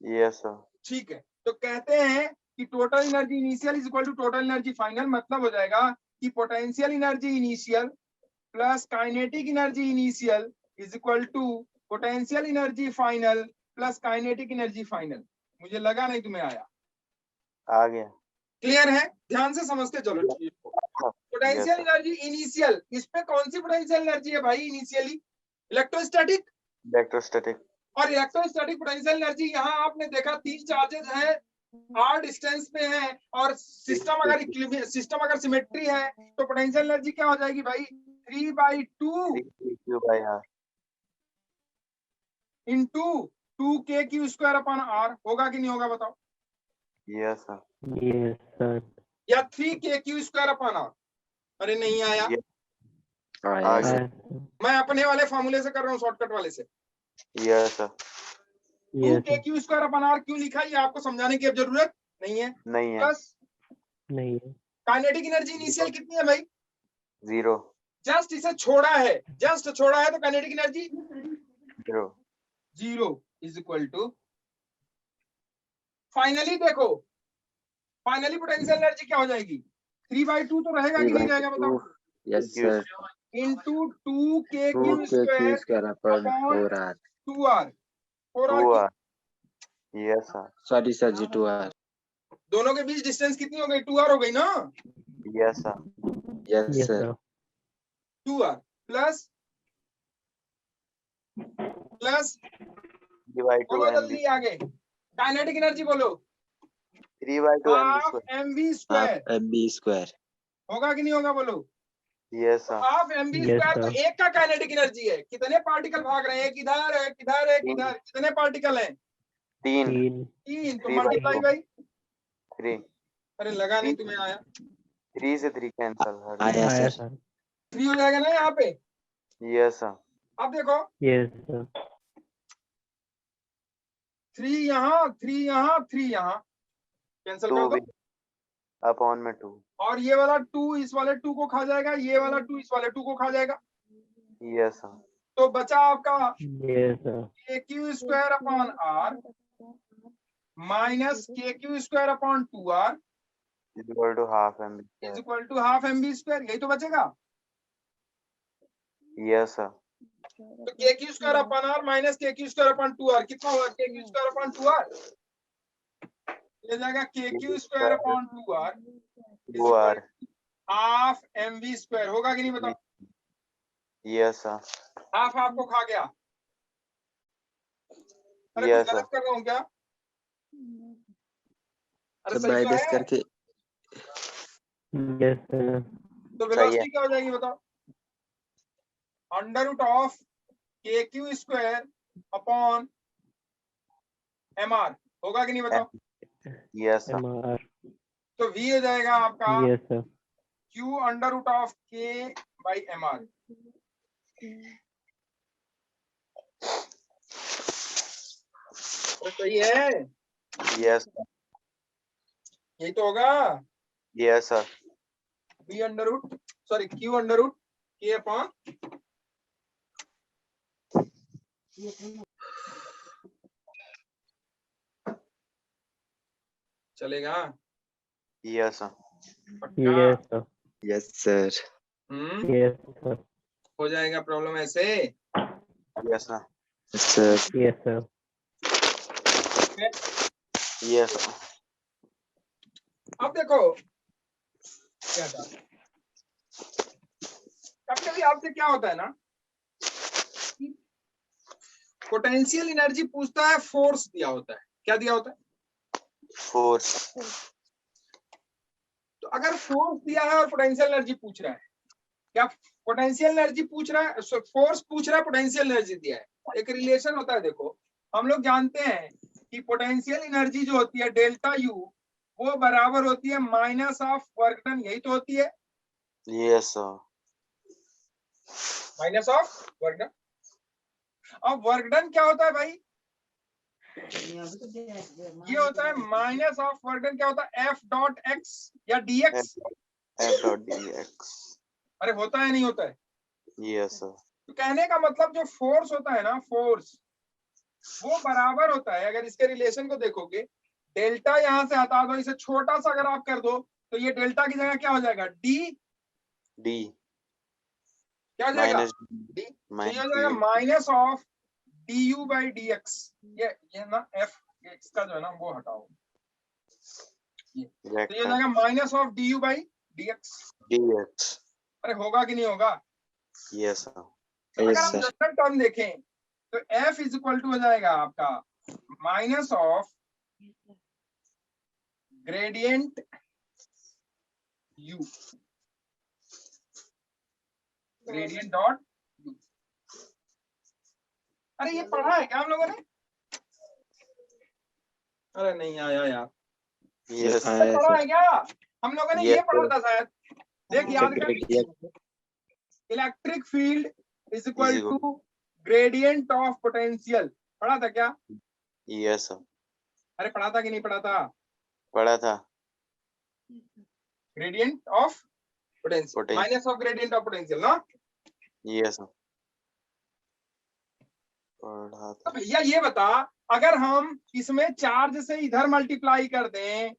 Yes sir. ठीक है, तो कहते हैं कि total energy initial is equal to total energy final. मतलब हो जाएगा कि potential energy initial plus kinetic energy initial is equal to potential energy final plus kinetic energy final. मुझे लगा नहीं तुम्हें आया, आ गया। क्लियर है, ध्यान से समझते चलो चीज को। पोटेंशियल एनर्जी इनिशियल, इस पे कौन सी पोटेंशियल एनर्जी है भाई इनिशियली, इलेक्ट्रोस्टैटिक। इलेक्ट्रोस्टैटिक। और इलेक्ट्रोस्टैटिक पोटेंशियल एनर्जी यहाँ आपने देखा तीन चार्जेस हैं, r डिस्टेंस पे है, और सिस्टम अगर सिमेट्री है तो पोटेंशियल एनर्जी क्या हो जाएगी भाई, 3/2 KQ/R। इंटू 2KQ² होगा कि नहीं होगा बताओ, यस सर। Yes sir. या 3KQ²। अरे नहीं आया, आ गया। मैं अपने वाले फॉर्मूले से कर रहा हूँ, शॉर्टकट वाले से। Yes sir. यस 2KQ² क्यों लिखा, ये आपको समझाने की अब जरूरत नहीं है। नहीं है। प्लस नहीं है। काइनेटिक एनर्जी इनिशियल कितनी है भाई, 0। जस्ट इसे छोड़ा है, जस्ट छोड़ा है, तो kinetic energy 0। 0 is equal to, finally देखो, फाइनली पोटेंशियल एनर्जी क्या हो जाएगी, 3/2 तो रहेगा कि नहीं रहेगा बताओ, Yes, sir. Into 2KQ² 2KQ² upon 4R. 2R 4R 2R। Yes sir. Sorry, sir, G2R. दोनों के बीच डिस्टेंस कितनी हो गई, 2R हो गई ना, yes sir. Yes, yes sir. Sir. 2R plus plus 3/2 बोलो MV। जल्दी आगे, काइनेटिक एनर्जी बोलो, 3/2 half MV²। mv Half square MB square. होगा कि नहीं होगा बोलो, यस तो sir. Half mv Yes, square तो sir. एक का काइनेटिक एनर्जी है, कितने पार्टिकल भाग रहे हैं, किधर है किधर है किधर, कितने पार्टिकल हैं, 3। 3। 3, तो 3/2। Multiply by, 3। अरे लगा नहीं तुम्हें आया, 3 से 3 कैंसल। आया आया sir. सर। 3 हो जाएगा ना यहाँ पे। Yes sir. अब देखो यस सर। 3 यहाँ 3 यहाँ 3 यहाँ, कैंसिल 2 कर भी दो, अपॉन में 2। और ये वाला 2 इस वाले 2 को खा जाएगा, ये वाला 2 इस वाले 2 को खा जाएगा, यस सर। तो बचा आपका yes sir. KQ² minus KQ² 2R equal to half MV is square. Equal to half mv², यही तो बचेगा। Yes sir. तो KQ² माइनस KQ² 2R कितना होगा, KQ² 2R ये जाएगा, KQ² 2R 2R। Half mv² होगा कि नहीं बताओ, यस सर। हाफ हाफ को खा गया, अरे Yes, कुछ गलत कर रहा हूँ क्या? अरे सब सही तो माइनस है। करके Yes, sir. तो सही है। वेलोसिटी क्या हो जाएगी बताओ? Under root of K Q square upon M R, होगा कि नहीं बताओ? Yes, sir. MR. तो v हो जाएगा आपका Yes, sir. q under root of k by M R. तो सही है, Yes, sir. यही तो होगा। Yes, sir. v under root sorry q under root k upon चलेगा Yes, sir. पक्का? Yes, sir. Yes sir. Yes, sir. हो जाएगा प्रॉब्लम ऐसे। Yes, sir. Sir Yes, sir. Yes, sir. अब देखो क्या था, कभी कभी आपसे क्या होता है ना, पोटेंशियल एनर्जी पूछता है, फोर्स दिया होता है, क्या दिया होता है? Force. तो अगर फोर्स दिया है और पोटेंशियल एनर्जी पूछ रहा है, क्या पोटेंशियल एनर्जी पूछ रहा है, फोर्स पूछ रहा है, पोटेंशियल एनर्जी दिया है, एक रिलेशन होता है। देखो हम लोग जानते हैं कि पोटेंशियल एनर्जी जो होती है डेल्टा यू, वो बराबर होती है माइनस ऑफ वर्क डन, यही तो होती है, Yes, sir. Minus of work done. अब वर्क डन क्या होता है भाई? ये होता है माइनस ऑफ वर्क डन, क्या होता है? एफ डॉट एक्स या डीएक्स। F dot dx. अरे होता है नहीं होता है? Yes, sir. तो कहने का मतलब जो फोर्स होता है ना, फोर्स वो बराबर होता है, अगर इसके रिलेशन को देखोगे, डेल्टा यहां से हटा दो, इसे छोटा सा अगर आप कर दो तो ये डेल्टा की जगह क्या हो जाएगा? D, D. क्या हो जाएगा? Minus D. तो minus ये हो जाएगा D. Minus of D you by D x. ये ना एफ एक्स का जो है ना वो हटाओ, तो ये हो जाएगा minus of D you by D x. dx. अरे होगा कि नहीं होगा? Yes, sir. अगर यस आप सर। जनरल टर्म देखें तो एफ इज इक्वल टू हो जाएगा आपका minus of gradient you, gradient dot U. अरे ये पढ़ा है क्या हम लोगों ने? अरे नहीं आया यार, Yes. अरे पढ़ा है क्या हम लोगों ने? Yes, ये पढ़ा sir. था शायद, देख याद कर। Gradient electric field is equal Is equal. To gradient of potential, पढ़ा था क्या? Yes, sir. अरे पढ़ा था कि नहीं पढ़ा था? पढ़ा था. Gradient of potential, Potential. Minus of gradient of potential ना। Yes, sir. पढ़ा तो था. भैया ये बता, अगर हम इसमें चार्ज से इधर मल्टीप्लाई कर दें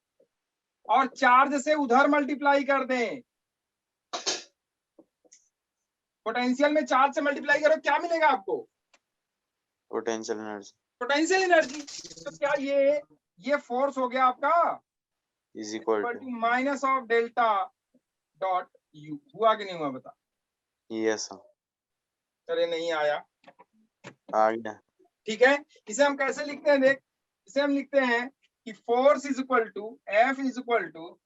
और चार्ज से उधर मल्टीप्लाई कर दें, पोटेंशियल में चार्ज से मल्टीप्लाई करो, क्या मिलेगा आपको? Potential energy potential energy. तो क्या ये फोर्स हो गया आपका is equal equal to. To minus of delta dot U, हुआ कि नहीं हुआ बता? Yes, sir. अरे नहीं आया, आ गया. ठीक है। इसे हम कैसे लिखते हैं देख, इसे हम लिखते हैं कि force is equal to F is equal to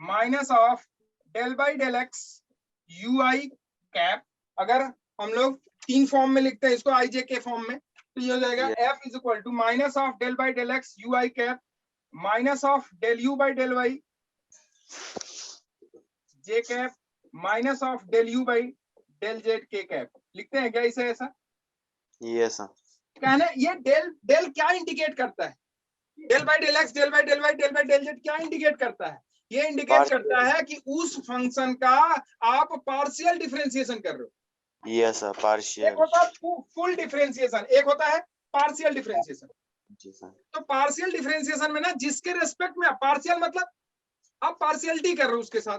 minus of del by del X U I cap. अगर हम लोग तीन फॉर्म में लिखते हैं इसको, आई जे के फॉर्म में, तो ये हो जाएगा F is equal to minus of del by del X U I cap minus of del you by del Y J cap minus of del you by del Z के कैप। लिखते हैं क्या इसे ऐसा? Yes, sir. कहना ये del del क्या indicate करता है? Del by del X, del by del Y, del by del Z क्या इंडिकेट करता है? ये इंडिकेट Partial. करता है कि उस फंक्शन का आप पार्शियल डिफरेंशिएशन कर रहे हो। Yes, sir. एक Partial. होता है फुल डिफरेंशिएशन, एक होता है पार्शियल डिफरेंशिएशन। जी सर. तो पार्शियल डिफरेंशिएशन में ना जिसके रेस्पेक्ट में पार्शियल मतलब आप पार्शियलिटी कर रहे हो उसके साथ,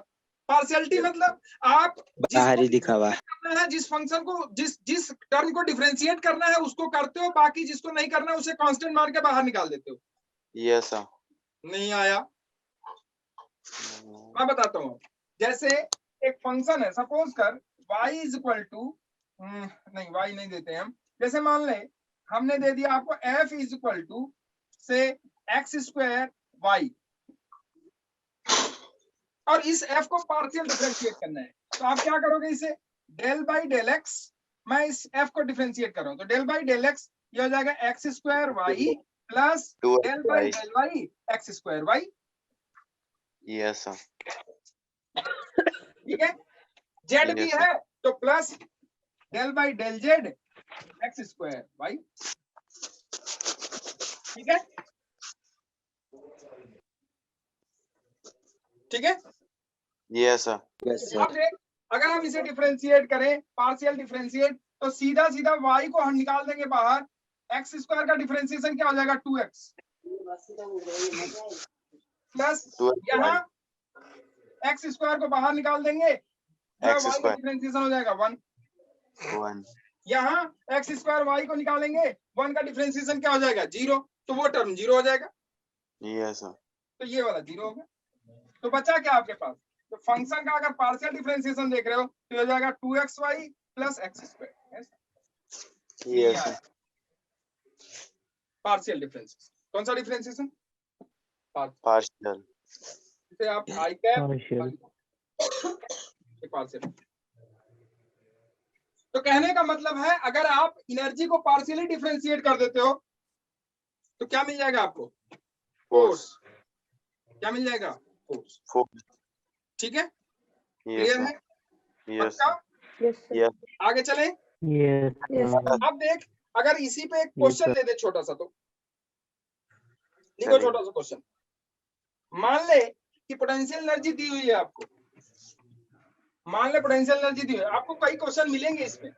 पार्शियलिटी मतलब आप बाहरी दिखावा। करना है जिस फंक्शन को, जिस टर्म को डिफरेंशिएट करना है उसको करते हो, बाकी जिसको नहीं करना है उसे कांस्टेंट मान के बाहर निकाल देते हो। Yes, sir. नहीं आया? मैं बताता हूँ। जैसे एक फंक्शन है, सपोज कर y इज इक्वल टू, नहीं y नहीं देते हम, जैसे मान ले हमने दे दिया आपको f इज इक्वल टू से एक्स स्क्वायर वाई, और इस f को पार्शियल डिफरेंशिएट करना है। तो आप क्या करोगे, इसे डेल बाई डेल एक्स, मैं इस f को डिफरेंशिएट कर रहा हूं, तो डेल बाई डेल एक्स ये हो जाएगा X square Y plus 2 del by del Y X square Y. Yes sir, ठीक है, जेड भी Yes, sir. है तो plus del by del Z X square Y. ठीक है, ठीक है। यस सर, यस अब सर, देख, अगर हम इसे डिफरेंशिएट करें पार्शियल डिफरेंशिएट, तो सीधा सीधा y को हम निकाल देंगे बाहर, एक्स स्क्वायर का डिफरेंशिएशन क्या हो जाएगा 2x प्लस 2x यहाँ एक्स स्क्वायर को बाहर निकाल देंगे, X y का square. डिफरेंशिएशन हो जाएगा 1। 1 यहाँ एक्स स्क्वायर y को निकालेंगे, 1 का डिफरेंशिएशन क्या हो जाएगा 0, तो वो टर्म 0 हो जाएगा, यस सर, तो ये वाला 0 हो गया। तो बचा क्या आपके पास, तो फंक्शन का अगर पार्शियल डिफरेंशिएशन देख रहे हो तो हो जाएगा 2xy plus x square. Yes sir, partial differentiation, कौन सा डिफरेंशिएशन, पार्शियल, इसे आप आई कैप Partial. पार्शियल। तो कहने का मतलब है अगर आप एनर्जी को पार्शियली डिफरेंशिएट कर देते हो तो क्या मिल जाएगा आपको, फोर्स। क्या मिल जाएगा, फोर्स। 4 ठीक है, यस क्लियर है, सर, यस पक्का। Yes, sir. यस आगे चलें। Yes. Yes, sir. अब देख, अगर इसी पे एक क्वेश्चन sir. दे दे छोटा सा, तो लिखो चलिए। छोटा सा क्वेश्चन। मान ले कि पोटेंशियल एनर्जी दी हुई है आपको, मान ले पोटेंशियल एनर्जी दी हुई है आपको, कई क्वेश्चन मिलेंगे इसमें।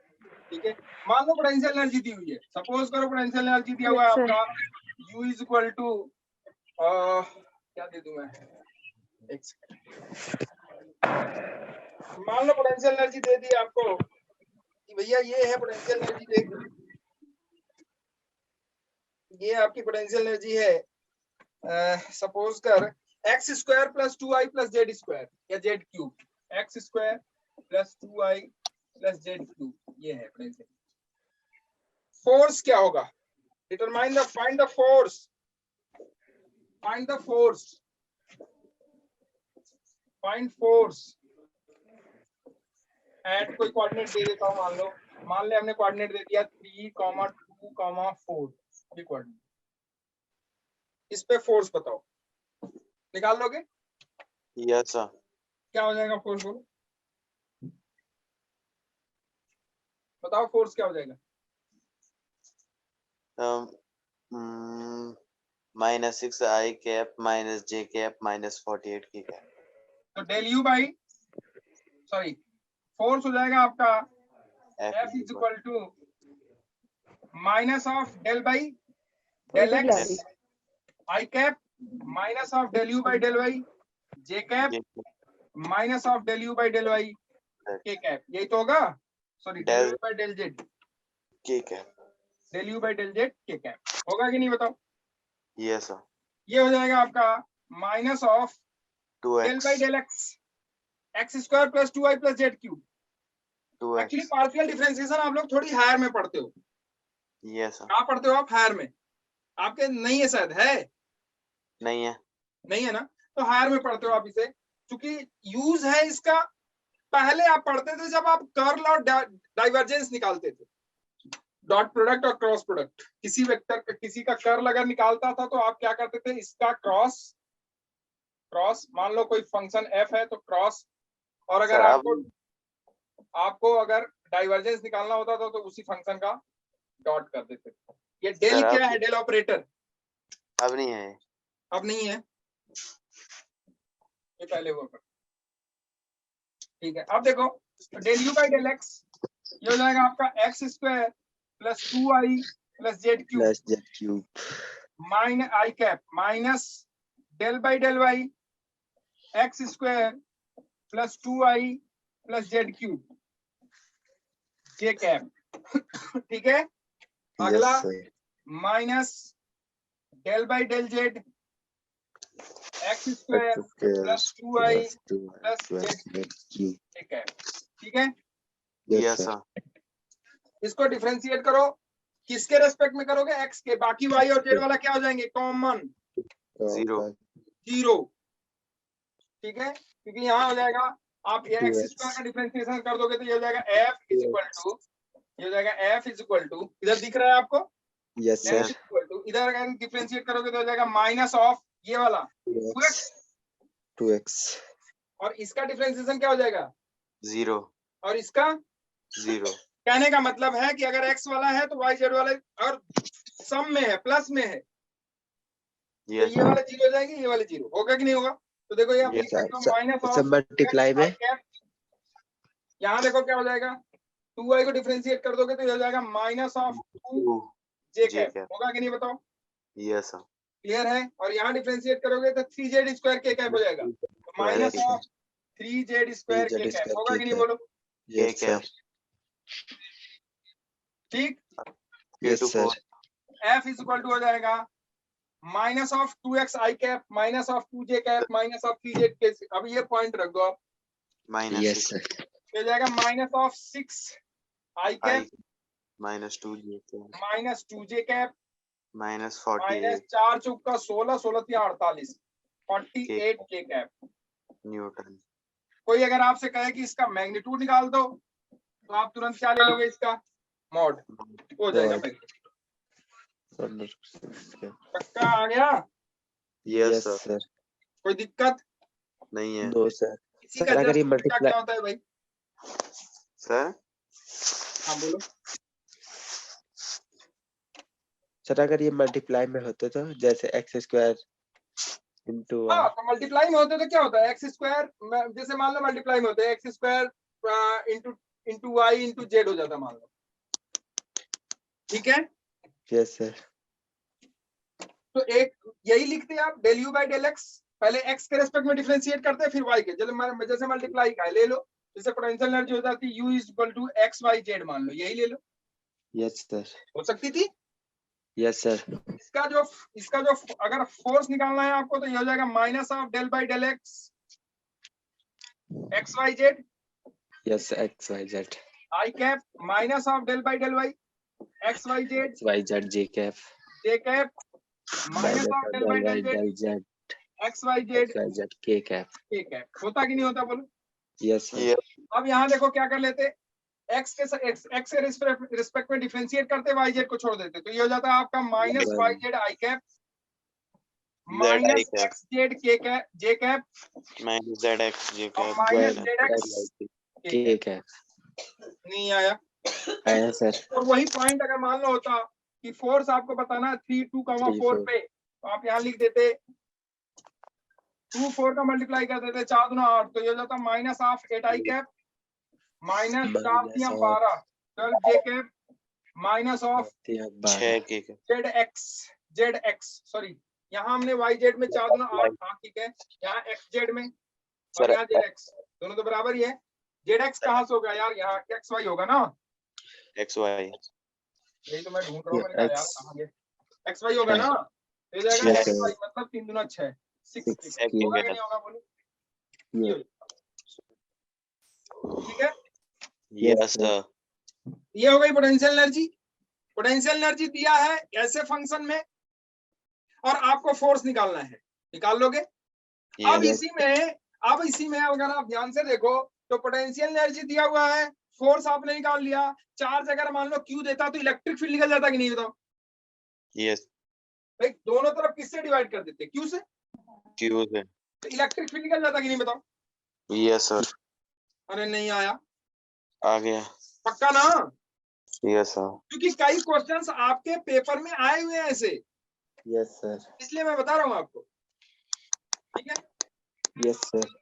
ठीक है, मान लो पोटेंशियल एनर्जी दी हुई है, सपोज करो पोटेंशियल एनर्जी दिया हुआ है Yes, sir. आपका U इज इक्वल टू क्या दे दूं मैं, एक सेकंड। मान लो पोटेंशियल एनर्जी दे दी आपको कि भैया ये है पोटेंशियल एनर्जी, देख ये आपकी पोटेंशियल एनर्जी है, सपोज कर x square plus 2i plus z square या z cube, x square plus 2i plus Z cube, ये है पोटेंशियल। फोर्स क्या होगा, determine the, find the force, find the force, find force at कोई coordinate दे देता हूं, मान ले हमने कोऑर्डिनेट दे दिया 3, 2, 4, ये कोऑर्डिनेट, इस पे फोर्स बताओ, निकाल लोगे, यस सर, क्या हो जाएगा फोर्स, बोलो बताओ फोर्स क्या हो जाएगा। -6i cap minus j cap minus 48 k cap, तो del you by, sorry, force हो जाएगा आपका F is equal to minus of del by del x i cap minus of del you by del Y J cap minus of del you by del y k cap, यही तो होगा, sorry del you by del z, k cap, del you by del Z के cap, होगा कि नहीं बताओ। Yes sir, ये हो जाएगा आपका minus of del 2x by del X X square plus 2i plus Z cube. 2x actually partial differentiation आप लोग थोड़ी हायर में पढ़ते हो, यस सर, कहाँ पढ़ते हो आप, हायर में, आपके नहीं है शायद, है नहीं है, नहीं है ना, तो हायर में पढ़ते हो आप इसे, क्योंकि यूज है इसका। पहले आप पढ़ते थे जब आप कर्ल और डाइवर्जेंस निकालते थे, डॉट प्रोडक्ट और क्रॉस प्रोडक्ट, किसी वेक्टर का किसी का कर्ल अगर निकालता था तो आप क्या करते थे, इसका क्रॉस, क्रॉस मान लो कोई फंक्शन f है तो क्रॉस, और अगर सर, आपको अगर डाइवर्जेंस निकालना होता था तो उसी फंक्शन का डॉट कर देते थे। ये डेल सर, क्या है, डेल ऑपरेटर, अब नहीं है, अब नहीं है, ये पहले हुआ करता। ठीक है, अब देखो del you by del X, ये हो जाएगा आपका X square plus 2i plus Z cube plus Z cube minus I cap minus del by del Y X square plus 2i plus Z cube J cap. ठीक है, अगला yes sir, minus del by del Z X square plus 2i plus Z cube, ठीक है, ठीक है, yes sir, इसको differentiate करो, किसके रेस्पेक्ट में करोगे? एक्स के। बाकी वाई और जेड वाला क्या हो जाएंगे? Common, zero. जीरो। ठीक है, क्योंकि यहाँ हो जाएगा आप ये एक्स 2x स्क्वायर का डिफरेंशिएशन कर दोगे तो ये हो जाएगा एफ इज इक्वल टू, ये हो जाएगा एफ इज इक्वल टू, इधर दिख रहा है आपको? yes F sir is equal to, इधर अगर डिफरेंशिएट करोगे तो हो जाएगा माइनस ऑफ ये वाला 2x 2x और इसका डिफरेंशिएशन क्या हो जाएगा? जीरो। और इसका जीरो। कहने का मतलब है कि अगर एक्स वाला है तो वाई जेड वाला और सम में है, प्लस में है, तो यस ये वाले जीरो हो जाएंगे, ये वाले जीरो होगा कि नहीं होगा? तो देखो ये आप लिख सकते हो माइनस ऑफ मल्टीप्लाई में यहाँ देखो क्या हो जाएगा, 2y को डिफरेंशिएट कर दोगे तो ये हो जाएगा minus of 2 two J J cap, cap. होगा कि नहीं बताओ? Yes sir. क्लियर है? और यहाँ डिफरेंशिएट करोगे तो 3z स्क्वायर के कैप हो जाएगा, तो minus Yes, of 3z square के कैप, होगा कि नहीं बोलो? yes sir ठीक, yes sir f is equal to हो जाएगा minus of 2x i cap minus of 2j cap minus of 3z K. अब ये पॉइंट रख दो आप, माइनस yes sir हो जाएगा minus of 6 i cap minus two J cap minus 2j cap minus minus 48 4 चौक का 16, 16 या 48, 48 के कैप। न्यूटन। कोई अगर आपसे कहे कि इसका मैग्नीट्यूड निकाल दो तो आप तुरंत क्या ले लोगे? इसका मॉड हो जाएगा Mod. मैग्नीट्यूड। पक्का आ गया? Yes yes sir. sir कोई दिक्कत? नहीं है no sir इसी सर का अगर ये just उल्टा मल्टीप्लाई क्या होता है भाई? सर। हाँ बोलो। सर अगर ये मल्टीप्लाई में होते तो जैसे एक्स स्क्वायर इंटू हाँ, तो मल्टीप्लाई में होते तो क्या होता है? एक्स स्क्वायर, जैसे मान लो मल्टीप्लाई में होते हैं X square into Y into Z हो जाता मान लो, ठीक है? yes sir तो एक यही लिखते हैं आप, del you by del X, पहले एक्स के रेस्पेक्ट में डिफरेंशिएट करते हैं फिर वाई के। जैसे मल्टीप्लाई का है ले लो, जैसे पोटेंशियल एनर्जी हो जाती है U is equal to X Y Z, मान लो यही ले लो, yes sir हो सकती थी। yes sir इसका जो अगर फोर्स निकालना है आपको तो ये हो जाएगा minus of del by del X X Y Z yes x y z I cap minus of del by del Y X Y Z y z j cap J cap minus of del by del del Z z X Y Z x y z k cap K cap. होता कि नहीं होता बोलो? yes sir अब यहाँ देखो क्या कर लेते, एक्स के रिस्पेक्ट में डिफरेंशिएट करते, वाई जेड को छोड़ देते, तो ये हो जाता है आपका minus y z i cap minus x z के cap j cap minus z x j cap minus z x k cap नहीं आया। आया सर और वही पॉइंट अगर मान लो होता कि फोर्स आपको बताना है 3 2 4 4 पे, तो आप यहाँ लिख देते 2 4 का मल्टीप्लाई कर देते 4 दूना 8, तो ये हो जाता minus of 8 I cap minus 4 3 12 12 J cap minus of 6 के कैप जेड एक्स सॉरी, यहाँ हमने वाई जेड में 4 दूना 8 था, ठीक है, यहाँ एक्स जेड में और यहाँ जेड एक्स दोनों तो बराबर ही है। जेड एक्स कहाँ से होगा यार? यहाँ एक्स वाई होगा ना, एक्स वाई। यही तो मैं ढूंढ रहा हूँ, मैंने कहा यार कहाँ गए, एक्स वाई होगा ना, तो जाएगा ठीक एक्स है। वाई मतलब 3 दूना 6 6 Six होगा कि है। नहीं होगा बोलो? ये ठीक है, यस सर। ये हो गई पोटेंशियल एनर्जी। पोटेंशियल एनर्जी दिया है ऐसे फंक्शन में और आपको फोर्स निकालना है, निकाल लोगे? अब इसी में अगर आप ध्यान से देखो तो पोटेंशियल एनर्जी दिया हुआ है, फोर्स आपने निकाल लिया, चार्ज अगर मान लो क्यू देता तो इलेक्ट्रिक फील्ड निकल जाता कि नहीं बताओ? यस। भाई दोनों तरफ किससे डिवाइड कर देते? क्यू से, क्यू से। तो इलेक्ट्रिक फील्ड निकल जाता कि नहीं बताओ? Yes sir. अरे नहीं आया, आ गया। पक्का ना? Yes sir. क्योंकि कई क्वेश्चंस आपके पेपर में आए हुए हैं ऐसे, यस सर इसलिए मैं बता रहा हूं आपको, ठीक है? यस सर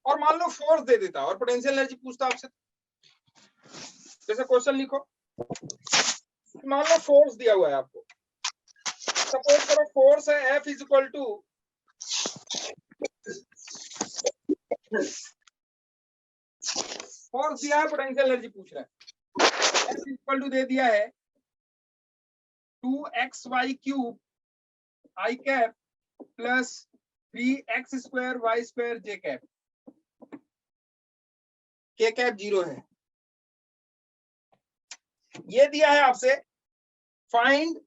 और मान लो फोर्स दे देता और पोटेंशियल एनर्जी पूछता आपसे, जैसे क्वेश्चन लिखो, मान लो फोर्स दिया हुआ है आपको, सपोज करो फोर्स है F is equal to force दिया है, पोटेंशियल एनर्जी पूछ रहा है, F इज इक्वल टू दे दिया है 2xy cube i cap plus 3x square y square j cap, k cap 0 है, ये दिया है आपसे find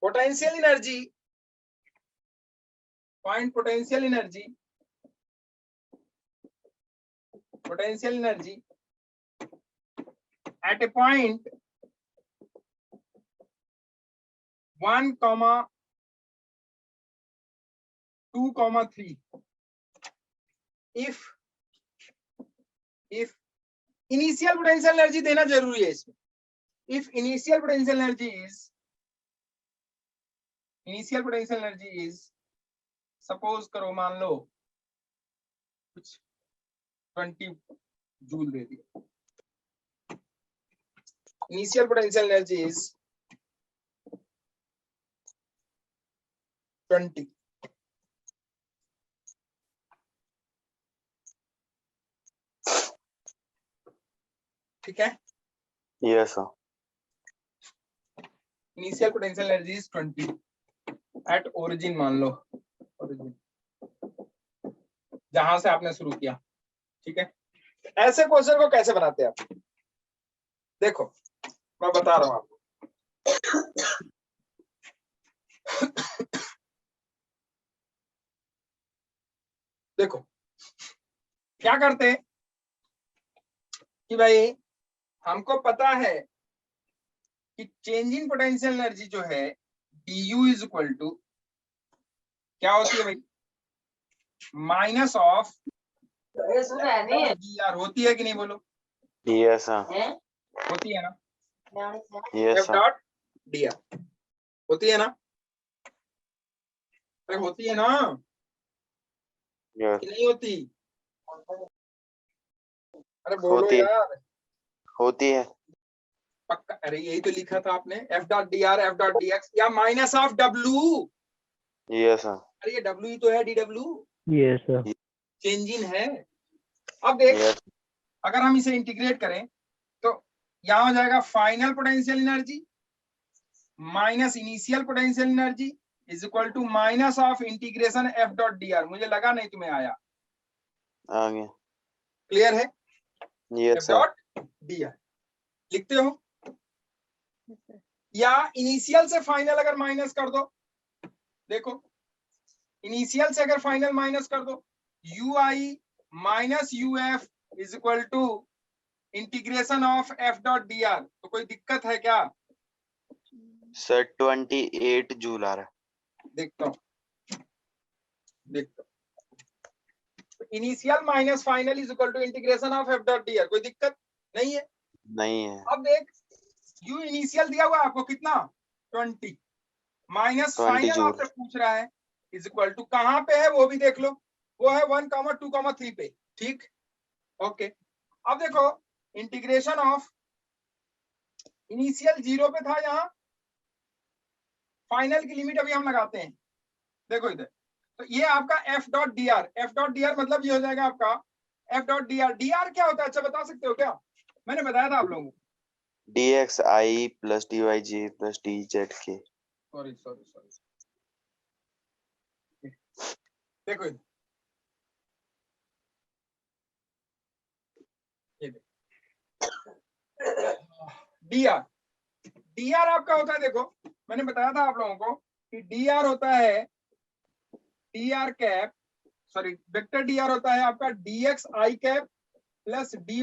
potential energy, find potential energy at a point 1, 2, 3 if initial potential energy देना जरूरी है इसमें. If initial potential energy is suppose करो मान लो कुछ 20 जूल दे दिया. Initial potential energy is 20. ठीक है. Yes sir. Initial potential energy is 20 at origin मान लो, origin जहां से आपने शुरू किया. ठीक है. ऐसे क्वेश्चन को कैसे बनाते हैं आप? देखो मैं बता रहा हूं आपको. देखो क्या करते हैं कि भाई हमको पता है कि चेंज इन पोटेंशियल एनर्जी जो है du इज इक्वल टू क्या होती है भाई, माइनस ऑफ dr होती है कि नहीं बोलो? Yes sir. होती है ना. Yes f sir. Dot dr होती है ना. अरे होती है ना Yes. कि नहीं होती? अरे बोलो होती है. यार. होती है. पक्का. अरे यही तो लिखा था आपने, f dot dr f dot dx या minus of w. Yes sir. अरे ये w ही तो है, dw Yes sir. Change in है. अब देख Yes. अगर हम इसे इंटीग्रेट करें तो यहां हो जाएगा final potential energy minus initial potential energy is equal to minus of integration f dot dr. मुझे लगा नहीं तुम्हें आया. आ गया. क्लियर है? Yes f sir. Dot dr लिखते हो या इनिशियल से फाइनल अगर माइनस कर दो. देखो इनिशियल से अगर फाइनल माइनस कर दो ui minus uf is equal to integration of f dot dr. तो कोई दिक्कत है क्या? Sir 28 जूल आ रहा है. देखता हूं. Initial minus final is equal to integration of f dot dr. कोई दिक्कत नहीं है. नहीं है. अब देख u इनिशियल दिया हुआ है आपको कितना 20 माइनस 20 फाइनल जूल. आपसे पूछ रहा है इज इक्वल टू कहां पे है वो भी देख लो. वो है 1, 2, 3 पे. ठीक. ओके. अब देखो इंटीग्रेशन ऑफ इनिशियल 0 पे था, यहाँ फाइनल की लिमिट अभी हम लगाते हैं. देखो इधर तो ये आपका f डॉट dr मतलब ये हो जाएगा आपका f डॉट dr क्या होता है? अच्छा बता सकते हो क्या? मैंने बताया था आप लोगों को. dxi plus dyj plus dzk. Sorry देखो इधर. ये dr आपका होता है. देखो मैंने बताया था आप लोगों को कि dr होता है dr cap sorry vector dr होता है आपका dx i cap plus dy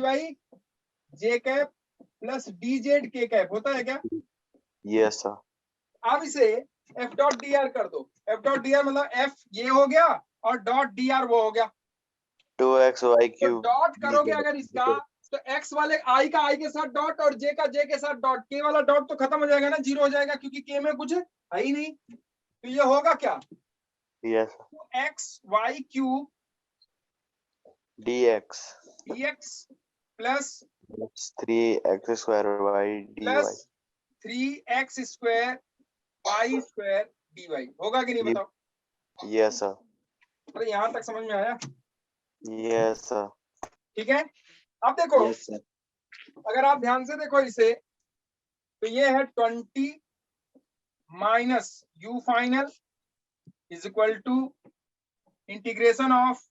j cap plus dz k cap. होता है क्या? Yes sir. अब इसे f डॉट dr कर दो. f डॉट dr मतलब f ये हो गया और डॉट dr वो हो गया. 2xy तो क्यूब. डॉट करोगे अगर इसका तो x वाले i का i के साथ डॉट और j का j के साथ डॉट. k वाला डॉट तो खत्म हो जाएगा ना, जीरो हो जाएगा क्योंकि k में कुछ है ही नहीं. तो ये होगा क्या? Yes sir. x y cube dx dx plus 3x square y dy. Plus 3x square y square dy. होगा कि नहीं बताओ? Yes sir. अरे यहाँ तक समझ में आया? Yes sir. ठीक है. अब देखो यस सर. अगर आप ध्यान से देखो इसे तो ये है 20 minus u final is equal to integration of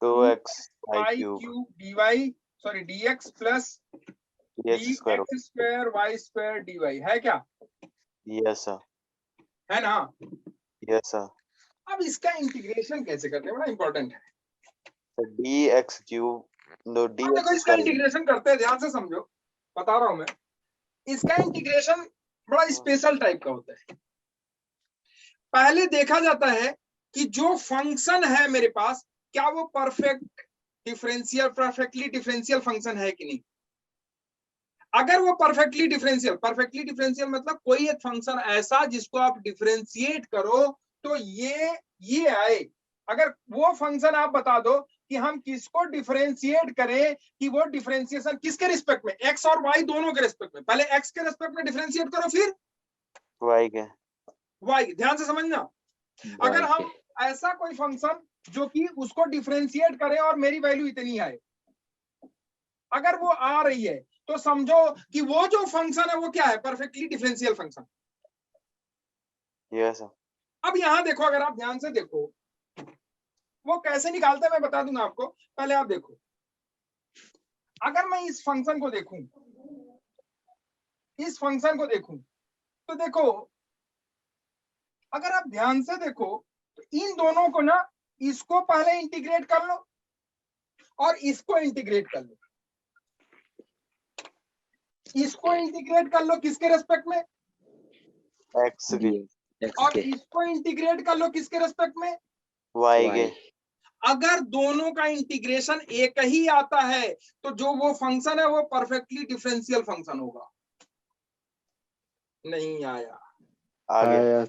2x y y cube. Cube dy sorry dx plus dx square dx square y square dy है क्या? yes sir है ना? yes sir अब इसका इंटीग्रेशन कैसे करते हैं, बड़ा इंपॉर्टेंट है। so dx cube no अब dx देखो इसका square इंटीग्रेशन करते हैं, ध्यान से समझो, बता रहा हूं मैं। इसका इंटीग्रेशन बड़ा स्पेशल टाइप का होता है। पहले देखा जाता है कि जो फंक्शन है मेरे पास, क्या वो परफेक्टली डिफरेंशियल फंक्शन है कि नहीं। अगर वो परफेक्टली डिफरेंशियल मतलब कोई एक फंक्शन ऐसा जिसको आप डिफरेंशिएट करो तो ये आए। अगर वो फंक्शन आप बता दो कि हम किसको डिफरेंशिएट करें, कि वो डिफरेंशिएशन किसके रिस्पेक्ट में, एक्स और वाई दोनों के रिस्पेक्ट में। पहले एक्स के रिस्पेक्ट में डिफरेंशिएट करो, फिर y के वाई। ध्यान से समझना, अगर हम ऐसा कोई फंक्शन जो कि उसको डिफरेंशिएट करें और मेरी वैल्यू इतनी आए, अगर वो आ रही है तो समझो कि वो जो फंक्शन है वो क्या है, perfectly differential function. yes sir अब यहां देखो, अगर आप ध्यान से देखो वो कैसे निकालते हैं मैं बता दूंगा आपको। पहले आप देखो, अगर मैं इस फंक्शन को देखूं, तो देखो, अगर आप ध्यान से देखो तो इन दोनों को ना, इसको पहले इंटीग्रेट कर लो और इसको इंटीग्रेट कर लो। इसको इंटीग्रेट कर लो किसके रेस्पेक्ट में, x के और इसको इंटीग्रेट कर लो किसके रेस्पेक्ट में, y के अगर दोनों का इंटीग्रेशन एक ही आता है तो जो वो फंक्शन है वो परफेक्टली डिफरेंशियल फंक्शन होगा। नहीं आया? आगे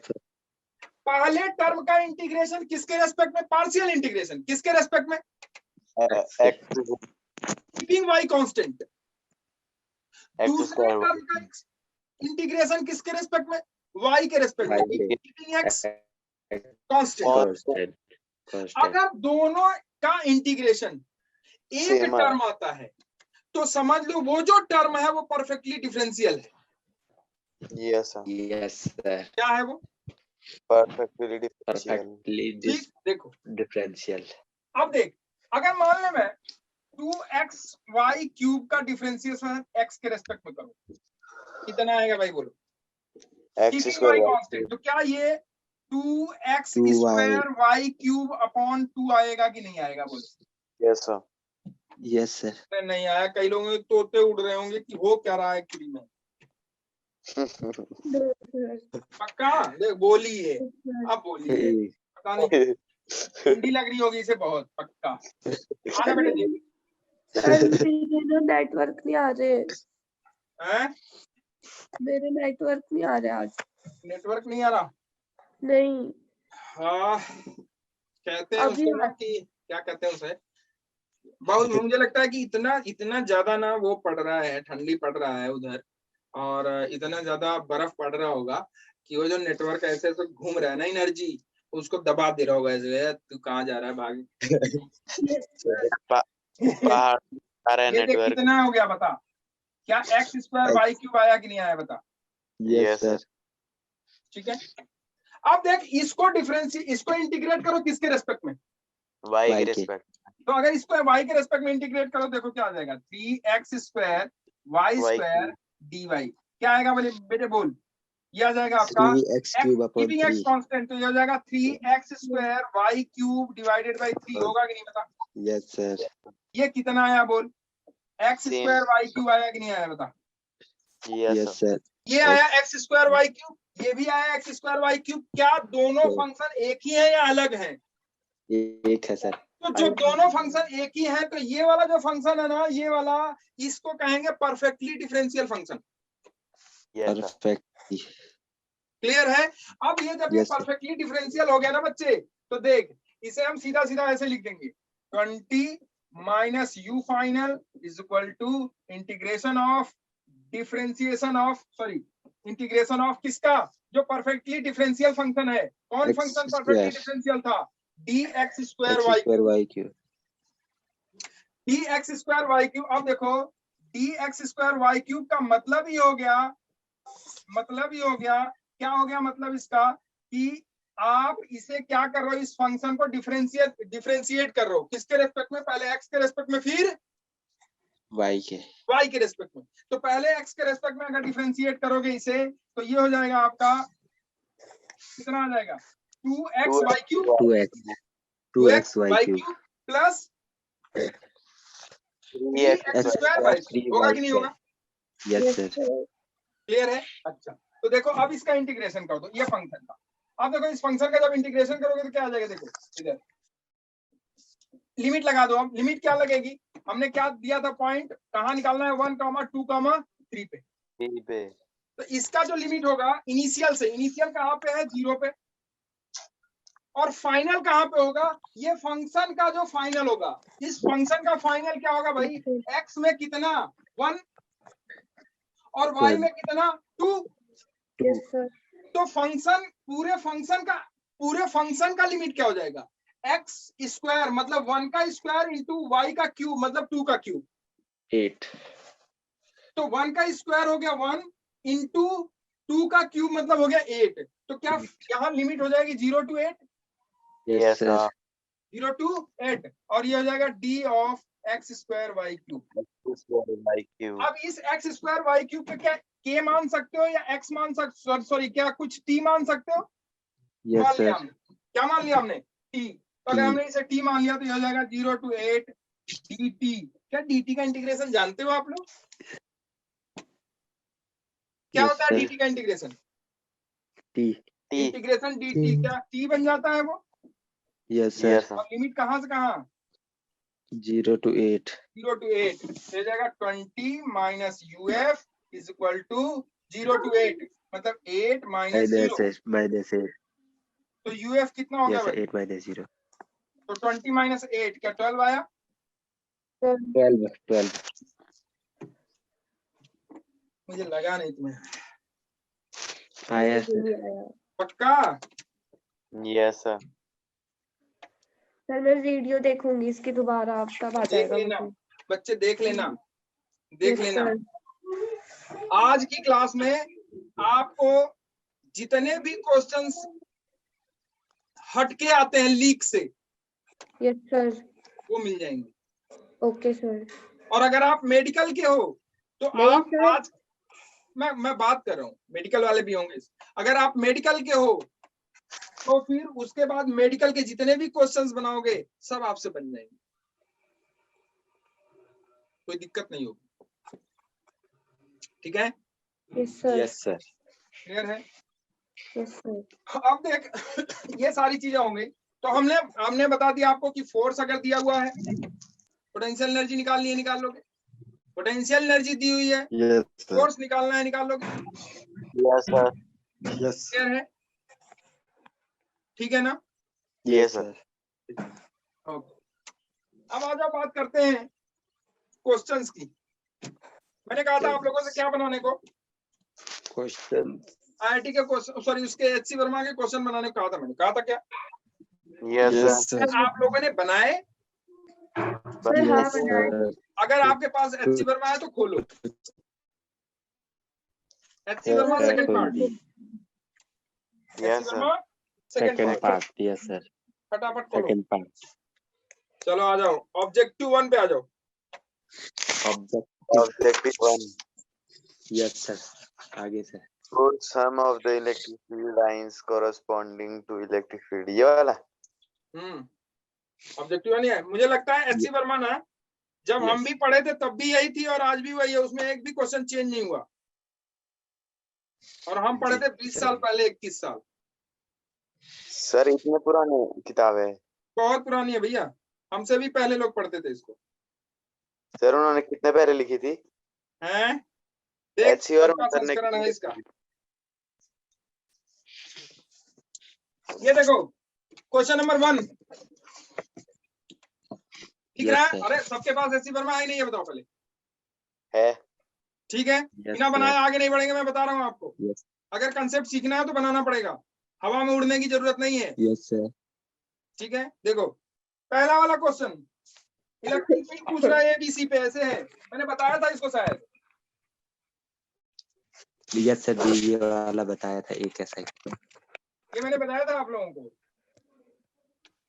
पहले टर्म का इंटीग्रेशन किसके रेस्पेक्ट में, पार्शियल इंटीग्रेशन किसके रेस्पेक्ट में, x keeping Y constant. x दूसरे square टर्म का इंटीग्रेशन किसके रेस्पेक्ट में, वाई के रेस्पेक्ट में, कीपिंग एक्स कांस्टेंट। अगर दोनों का इंटीग्रेशन एक Same है। टर्म आता है तो समझ लो वो जो टर्म है वो परफेक्टली डिफरेंशियल है। yes sir क्या है वो, perfectly differential ठीक। देखो डिफरेंशियल। अब देख, अगर मान ले मैं 2xy क्यूब का डिफरेंशिएशन x के रेस्पेक्ट में करूं, कितना आएगा भाई बोलो, x keeping square Y y constant. तो क्या ये 2x 2y square y cube upon 2 आएगा कि नहीं आएगा बोलो। yes sir yes sir. अरे नहीं आया। कई लोगों के तोते उड़ रहे होंगे कि हो क्या रहा है एक्चुअली में। पक्का देख बोलिए, अब बोलिए, पता नहीं ठंडी लग रही होगी इसे बहुत। पक्का आना बेटे जी। मेरे नेटवर्क नहीं आ रहे, हैं? मेरे नेटवर्क नहीं आ रहे आज। नेटवर्क नहीं आ रहा? नहीं हाँ, कहते हैं अभी उसको ना कि क्या कहते हैं उसे, बहुत मुझे लगता है कि इतना ज्यादा ना वो पड़ रहा है, ठंडी पड़ रहा है उधर, और इतना ज्यादा बर्फ पड़ रहा होगा कि वो जो नेटवर्क ऐसे ऐसे घूम रहा है ना, एनर्जी उसको दबा दे रहा होगा ऐसे, तू कहाँ जा रहा है भाग। पहाड़ आ रहा है ये देख नेटवर्क कितना हो गया बता, क्या एक्स स्क्वायर वाई क्यूब आया कि नहीं आया बता। Yes sir. ठीक है, अब देख इसको इंटीग्रेट करो किसके रेस्पेक्ट में, y Y के के। रिस्पेक्ट तो अगर इसको y के रेस्पेक्ट में इंटीग्रेट करो, देखो क्या आ जाएगा, 3x square y square dy। क्या आएगा बोले बेटे बोल, ये आ जाएगा आपका 3x cube upon keeping x 3। Constant, तो ये हो जाएगा 3x square y cube divided by 3 होगा कि नहीं बता। Yes sir. ये कितना आया बोल, x Same. Square y cube आया कि नहीं आया बता। yes yes sir sir. ये आया x स्क्वायर y क्यूब, ये भी आया x स्क्वायर y क्यूब। क्या दोनों फंक्शन एक ही है या अलग है? एक है सर। तो जो दोनों फंक्शन एक ही है तो ये वाला जो फंक्शन है ना, ये वाला, इसको कहेंगे perfectly differential function. yes sir perfect. Clear है? अब ये जब ये Yes, sir. परफेक्टली डिफरेंशियल हो गया ना बच्चे, तो देख इसे हम सीधा सीधा ऐसे लिख देंगे, 20 minus U final is equal to integration of differentiation of, sorry integration of किसका, जो परफेक्टली डिफरेंशियल फंक्शन है। कौन X function square. Perfectly differential था, dx square x y square y cube. dx square y cube. अब देखो dx square y cube का मतलब ही हो गया, क्या हो गया मतलब इसका, कि आप इसे क्या कर रहे हो, इस फंक्शन को डिफरेंशिएट कर रहे हो किसके रेस्पेक्ट में, पहले x के रेस्पेक्ट में फिर y के y के रेस्पेक्ट में। तो पहले x के रेस्पेक्ट में अगर डिफरेंशिएट करोगे इसे तो ये हो जाएगा आपका कितना आ जाएगा 2x y cube 2x y y cube cube plus 3x 3x square y cube होगा कि नहीं होगा? Yes Yes, sir sir. Clear है? अच्छा तो देखो अब इसका इंटीग्रेशन कर दो, ये फंक्शन का। अब देखो इस फंक्शन का जब इंटीग्रेशन करोगे तो क्या आ जाएगा, देखो इधर लिमिट लगा दो। अब लिमिट क्या लगेगी, हमने क्या दिया था पॉइंट, कहाँ निकालना है 1, 2, 3 पे। 3 पे तो इसका जो लिमिट होगा इनिशियल से, इनिशियल कहाँ पे है 0 पे, और फाइनल कहाँ पे होगा, ये फंक्शन का जो फाइनल होगा, इस फंक्शन का फाइनल क्या होगा भाई, x में कितना 1 और y में कितना 2। Yes, sir. तो फंक्शन पूरे फंक्शन का लिमिट क्या हो जाएगा, एक्स स्क्वायर मतलब 1 का स्क्वायर इंटू वाई का क्यूब मतलब 2 का क्यूब। 8 तो 1 का स्क्वायर हो गया 1 इंटू 2 का क्यूब मतलब हो गया 8। तो क्या यहाँ लिमिट हो जाएगी 0 to 8, यस सर 0 to 8, और ये हो जाएगा D of X square Y cube. y cube अब इस एक्स स्क्वायर वाई क्यूब पे क्या के मान सकते हो या एक्स मान सकते, सॉरी क्या कुछ टी मान सकते हो, यस मान लिया सर हमने, क्या मान लिया हमने टी। तो अगर हमने इसे टी मान लिया तो ये हो जाएगा 0 to 8 dt। क्या dt का इंटीग्रेशन जानते हो आप लोग, क्या Yes, होता है sir. dt का इंटीग्रेशन, t इंटीग्रेशन dt क्या t बन जाता है वो, यस सर यस और लिमिट कहाँ से कहाँ 0 to 8 0 to 8, तो हो जाएगा 20 minus uf is equal to 0 to 8 मतलब 8 माइनस 0। माइनस 8 तो uf कितना होगा यस भाई, 8 माइनस 0 तो 20 माइनस 8 क्या 12 आया, 12 मुझे लगा नहीं तुम्हें, आया मुझे सर नहीं आया। पक्का। यस सर सर मैं वीडियो देखूंगी इसकी दोबारा, आप तब आ देख जाएगा लेना मुझे। बच्चे, देख लेना, देख Yes, लेना। sir. आज की क्लास में आपको जितने भी क्वेश्चंस हटके आते हैं लीक से Yes, sir. वो मिल जाएंगे। Okay, sir. और अगर आप मेडिकल के हो तो नहीं, आप sir. आज मैं बात कर रहा हूँ, मेडिकल वाले भी होंगे। अगर आप मेडिकल के हो तो फिर उसके बाद मेडिकल के जितने भी क्वेश्चंस बनाओगे सब आपसे बन जाएंगे, कोई दिक्कत नहीं होगी। ठीक है, Yes, sir. Yes sir clear है। Yes, sir. अब देख ये सारी चीजें होंगी। तो हमने बता दिया आपको कि फोर्स अगर दिया हुआ है, पोटेंशियल एनर्जी निकालनी है निकाल लोगे, पोटेंशियल एनर्जी दी हुई है, यस सर फोर्स निकालना है निकाल लोगे। यस सर यस क्लियर है, ठीक है ना। यस सर ओके, अब आ जाओ बात करते हैं क्वेश्चंस की। मैंने कहा था आप लोगों से क्या बनाने को, क्वेश्चन आईआईटी के क्वेश्चन, सॉरी उसके एचसी वर्मा के क्वेश्चन बनाने को कहा था। मैंने कहा था क्या, यस यस सर सर आप लोगों ने बनाए। Sir, हाँ यस बनाए। सर अगर आपके पास एचसी वर्मा है तो खोलो, HC Verma sir, second part, yes HC sir Verma second second part, part yes sir फटाफट खोलो। सेकंड पार्ट चलो आ जाओ ऑब्जेक्टिव 1 पे आ जाओ। ऑब्जेक्टिव 1 यस सर आगे sir put sum of the electric field lines corresponding to electric field, ये वाला objective 1 है। मुझे लगता है एचसी वर्मा ना, जब हम Yes. भी पढ़े थे तब भी यही थी और आज भी वही है, उसमें एक भी क्वेश्चन चेंज नहीं हुआ। और हम पढ़े थे 20 साल पहले, 21 साल, सर इतने पुराने किताब है बहुत पुरानी है भैया, हमसे भी पहले लोग पढ़ते थे इसको। सर, उन्होंने कितने पहले लिखी थी हैं देख एचसी और सबका संस्करण है इसका। ये देखो क्वेश्चन नंबर 1 ठीक Yes, है। sir. अरे सबके पास एचसी वर्मा है नहीं, ये बताओ पहले। है ठीक है, Yes, बिना बनाए sir. आगे नहीं बढ़ेंगे, मैं बता रहा हूँ आपको। Yes. अगर कंसेप्ट सीखना है तो बनाना पड़ेगा, हवा में उड़ने की जरूरत नहीं है। यस सर ठीक है, देखो पहला वाला क्वेश्चन इलेक्ट्रिक फील्ड पूछ रहा है एबीसी पे, ऐसे है, मैंने बताया था इसको शायद। यस सर दीजिए वाला बताया था एक ऐसा ही ये मैंने बताया था आप लोगों को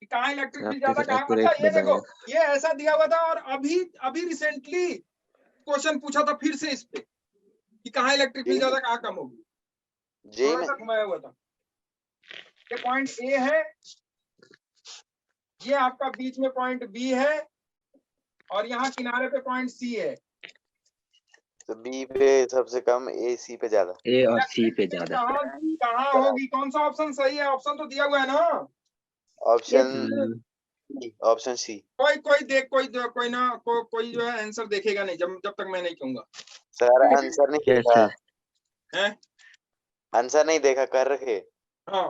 कि कहाँ इलेक्ट्रिक फील्ड आपने ज्यादा, सर कहाँ। अच्छा एक्यूरेट ये देखो, बताया ये ऐसा दिया हुआ था और अभी रिसेंटली क्वेश्चन पूछा था फिर से इस पे कि कहाँ इलेक्ट्रिक फील्ड ज्यादा कहाँ कम होगी, जी थोड़ा में सा घुमाया हुआ था। ये पॉइंट ए है, ये आपका बीच में पॉइंट बी है, और यहाँ किनारे पे पॉइंट सी है। तो बी पे सबसे कम, ए सी पे ज्यादा। ए और सी पे ज्यादा। कहाँ कहाँ होगी, कौन सा ऑप्शन सही है? ऑप्शन तो दिया हुआ है ना। Option option C. कोई ना कोई जो है आंसर देखेगा नहीं जब तक मैं नहीं कहूंगा। सर आंसर नहीं यस देखा, सर। हैं? आंसर नहीं देखा कर रखे। हाँ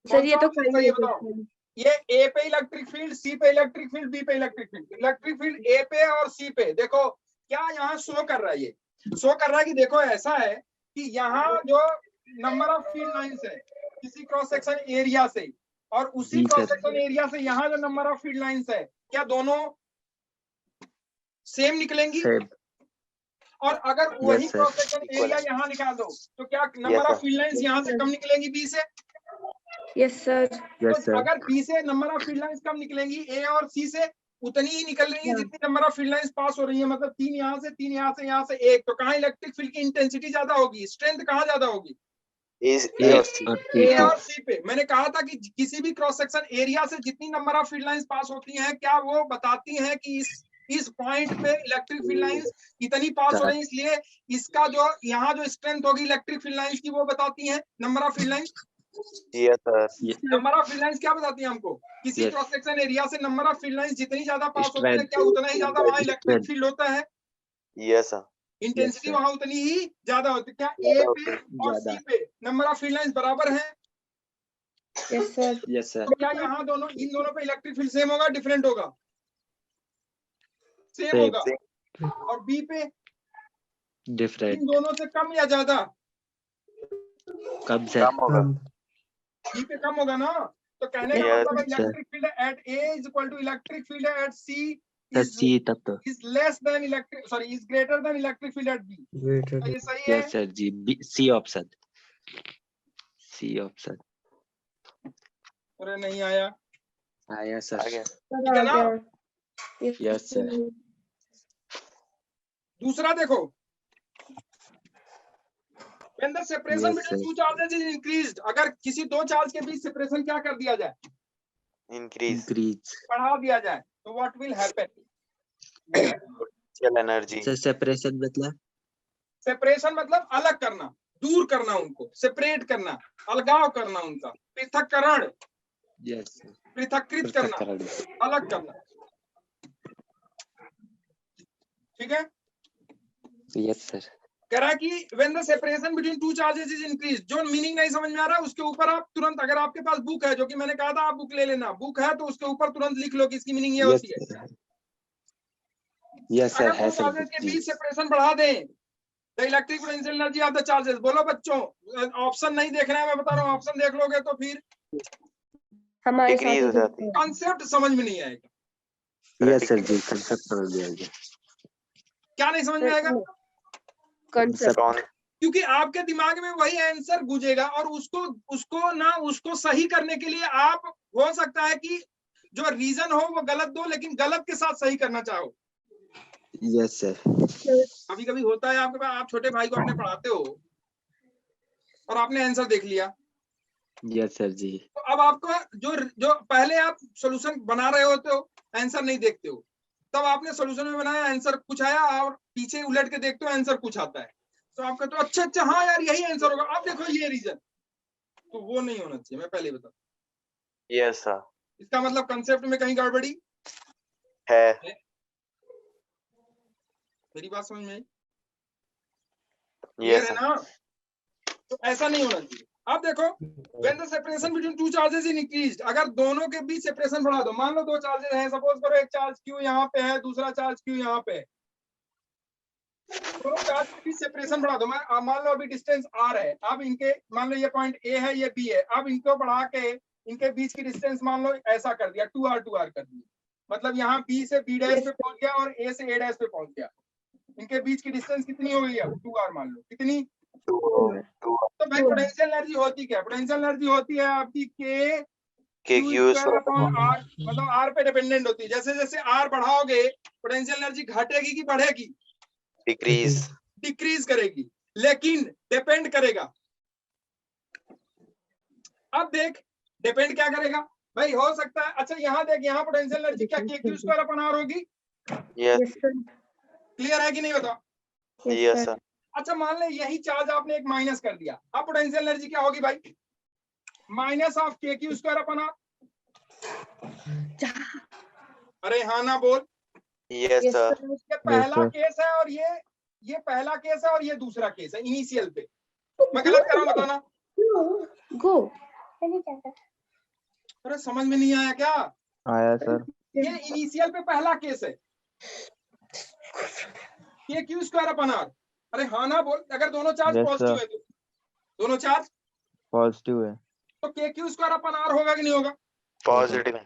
सर ये तो कौन सा option सही है बताओ? ये ए पे इलेक्ट्रिक फील्ड, सी पे इलेक्ट्रिक फील्ड, बी पे इलेक्ट्रिक फील्ड। इलेक्ट्रिक फील्ड ए पे और सी पे। देखो क्या यहाँ शो कर रहा है, ये शो कर रहा है कि देखो ऐसा है कि यहाँ जो नंबर ऑफ फील्ड लाइंस है किसी क्रॉस सेक्शन एरिया से, और उसी जी क्रॉस सर। सेक्शन एरिया से यहाँ जो नंबर ऑफ फील्ड लाइंस है, क्या दोनों सेम निकलेंगी? सेम। और अगर वही Yes, sir. Cross section Equal area है। यहाँ निकाल दो तो क्या number of sir. Field lines यहाँ से कम निकलेंगी बी से? Yes sir. यस तो सर। अगर बी से नंबर ऑफ फील्ड लाइंस कम निकलेंगी, ए और सी से उतनी ही निकल रही है हाँ। जितनी number of field lines pass हो रही है। मतलब 3 यहाँ से 3 यहाँ से यहाँ से 1। तो कहाँ इलेक्ट्रिक फील्ड की इंटेंसिटी ज्यादा होगी, स्ट्रेंथ कहाँ ज्यादा होगी? ए ए और सी। और सी ए पे। और सी पे। मैंने कहा था कि किसी भी क्रॉस सेक्शन एरिया से जितनी number of field lines pass होती हैं, क्या वो बताती हैं कि इस पॉइंट पे इलेक्ट्रिक फील्ड लाइंस इतनी पास हो रही है, इसलिए इसका जो यहाँ जो स्ट्रेंथ होगी इलेक्ट्रिक फील्ड लाइंस की वो बताती है number of field lines. Yes sir. Number of field lines क्या बताती है हमको? किसी Yes. क्रॉस सेक्शन एरिया से नंबर ऑफ फील्ड लाइंस जितनी ज्यादा पास होती है, Strength. क्या उतना ही ज्यादा वहां इलेक्ट्रिक Strength. फील्ड होता है? Yes sir. Intensity sir. वहां उतनी ही ज्यादा होती है। क्या ए पे और सी ज्यादा। पे नंबर ऑफ फील्ड लाइंस बराबर है? Yes sir. Yes sir. तो क्या यहाँ दोनों इन दोनों पे इलेक्ट्रिक फील्ड सेम होगा, डिफरेंट होगा? Same Same. होगा। और बी पे डिफरेंट। इन दोनों से कम या ज्यादा? कम सर। कम होगा। बी पे कम होगा ना। तो कहने का Yes, मतलब sir. Electric field at A is equal to electric field at C sir C तब तो। is less than electric, sorry, is greater than electric field at B। ये सही है? यस सर जी। C option. C option. अरे नहीं आया। आया आ सर। गया। ठीक है ना? Yes sir. दूसरा देखो, when the separation Yes, between sir. two charges is increased, अगर किसी दो चार्ज के बीच सेपरेशन क्या कर दिया जाए? Increase increase. बढ़ा दिया जाए तो what will happen? Potential energy. Sir separation मतलब? सेपरेशन मतलब अलग करना, दूर करना, उनको सेपरेट करना, अलगाव करना, उनका पृथक्करण, यस। पृथक्कृत करना, अलग करना। ठीक है? Yes sir. कह रहा है कि when the separation between two charges is increased, जो मीनिंग नहीं समझ में आ रहा है उसके ऊपर आप तुरंत, अगर आपके पास बुक है, जो कि मैंने कहा था आप बुक ले लेना, बुक है तो उसके ऊपर तुरंत लिख लो कि इसकी मीनिंग ये होती है। यस सर अगर है दो सर। चार्जेस के बीच सेपरेशन बढ़ा दें, the electric potential energy of the charges. बोलो बच्चों, ऑप्शन नहीं देखना है, मैं बता रहा हूँ, ऑप्शन देख लोगे तो फिर हमारे डिक्रीज हो जाती है। कॉन्सेप्ट समझ में नहीं आएगा। यस सर जी। कंसेप्ट समझ में आ गया। क्या नहीं समझ में आएगा? कंसेप्ट। कौन? क्योंकि आपके दिमाग में वही आंसर गूंजेगा, और उसको सही करने के लिए आप, हो सकता है कि जो रीजन हो वो गलत दो, लेकिन गलत के साथ सही करना चाहो। Yes sir. कभी कभी होता है आपके पास, आप छोटे भाई को अपने पढ़ाते हो और आपने आंसर देख लिया, यस सर जी। तो अब आपको जो पहले आप सॉल्यूशन बना रहे होते हो, आंसर नहीं देखते हो, तब आपने सॉल्यूशन में बनाया, आंसर कुछ आया, और पीछे उलट के देखते हो आंसर कुछ आता है, तो आप कहते हो अच्छा अच्छा हाँ यार यही आंसर होगा, अब देखो ये रीजन, तो वो नहीं होना चाहिए। मैं पहले बता, यस सर। इसका मतलब कंसेप्ट में कहीं गड़बड़ी है। मेरी बात समझ में आई? यस है सर। ना? तो ऐसा नहीं होना चाहिए। अब देखो, when the separation between two charges is increased, अगर दोनों के बीच सेपरेशन बढ़ा दो, मान लो दो चार्जेस हैं, सपोज करो एक चार्ज Q यहाँ पे है, दूसरा चार्ज Q यहाँ पे है, दोनों चार्ज के बीच सेपरेशन बढ़ा दो। मान लो अभी डिस्टेंस R है, अब इनके, मान लो ये पॉइंट A है, ये B है, अब इनको बढ़ा के इनके बीच की डिस्टेंस मान लो ऐसा कर दिया, 2R कर दिया, मतलब यहाँ B से B डैश पे पहुंच गया और A से A डैश पे पहुंच गया। इनके बीच की डिस्टेंस कितनी हो गई अब? 2R मान लो। कितनी? तो भाई पोटेंशियल एनर्जी होती क्या? पोटेंशियल एनर्जी होती है आपकी के क्यू स्क्वायर अपॉन आर, मतलब आर पे डिपेंडेंट होती है। जैसे जैसे आर बढ़ाओगे पोटेंशियल एनर्जी घटेगी कि बढ़ेगी? डिक्रीज डिक्रीज करेगी, लेकिन डिपेंड करेगा। अब देख डिपेंड क्या करेगा भाई, हो सकता है, अच्छा यहाँ देख, यहाँ पोटेंशियल एनर्जी क्या KQ स्क्वायर अपन R होगी, यस यस सर, क्लियर है कि नहीं बता। यस यस सर सर, अच्छा मान ले यही चार्ज आपने एक माइनस कर दिया, अब पोटेंशियल एनर्जी क्या होगी भाई, minus of KQ square upon R। अरे हाँ ना बोल, यस यस सर सर, ये पहला sir. केस है और ये पहला केस है और ये दूसरा केस है इनिशियल पे। मैं गलत कर रहा हूँ बताना। गो, अरे समझ में नहीं आया क्या, आया सर. ये इनिशियल पे पहला केस है KQ स्क्वायर अपन R। अरे हाँ ना बोल, अगर दोनों चार्ज Yes, पॉजिटिव sir. है तो दोनों चार्ज पॉजिटिव है. तो KQ स्क्वायर अपन R होगा कि नहीं होगा, पॉजिटिव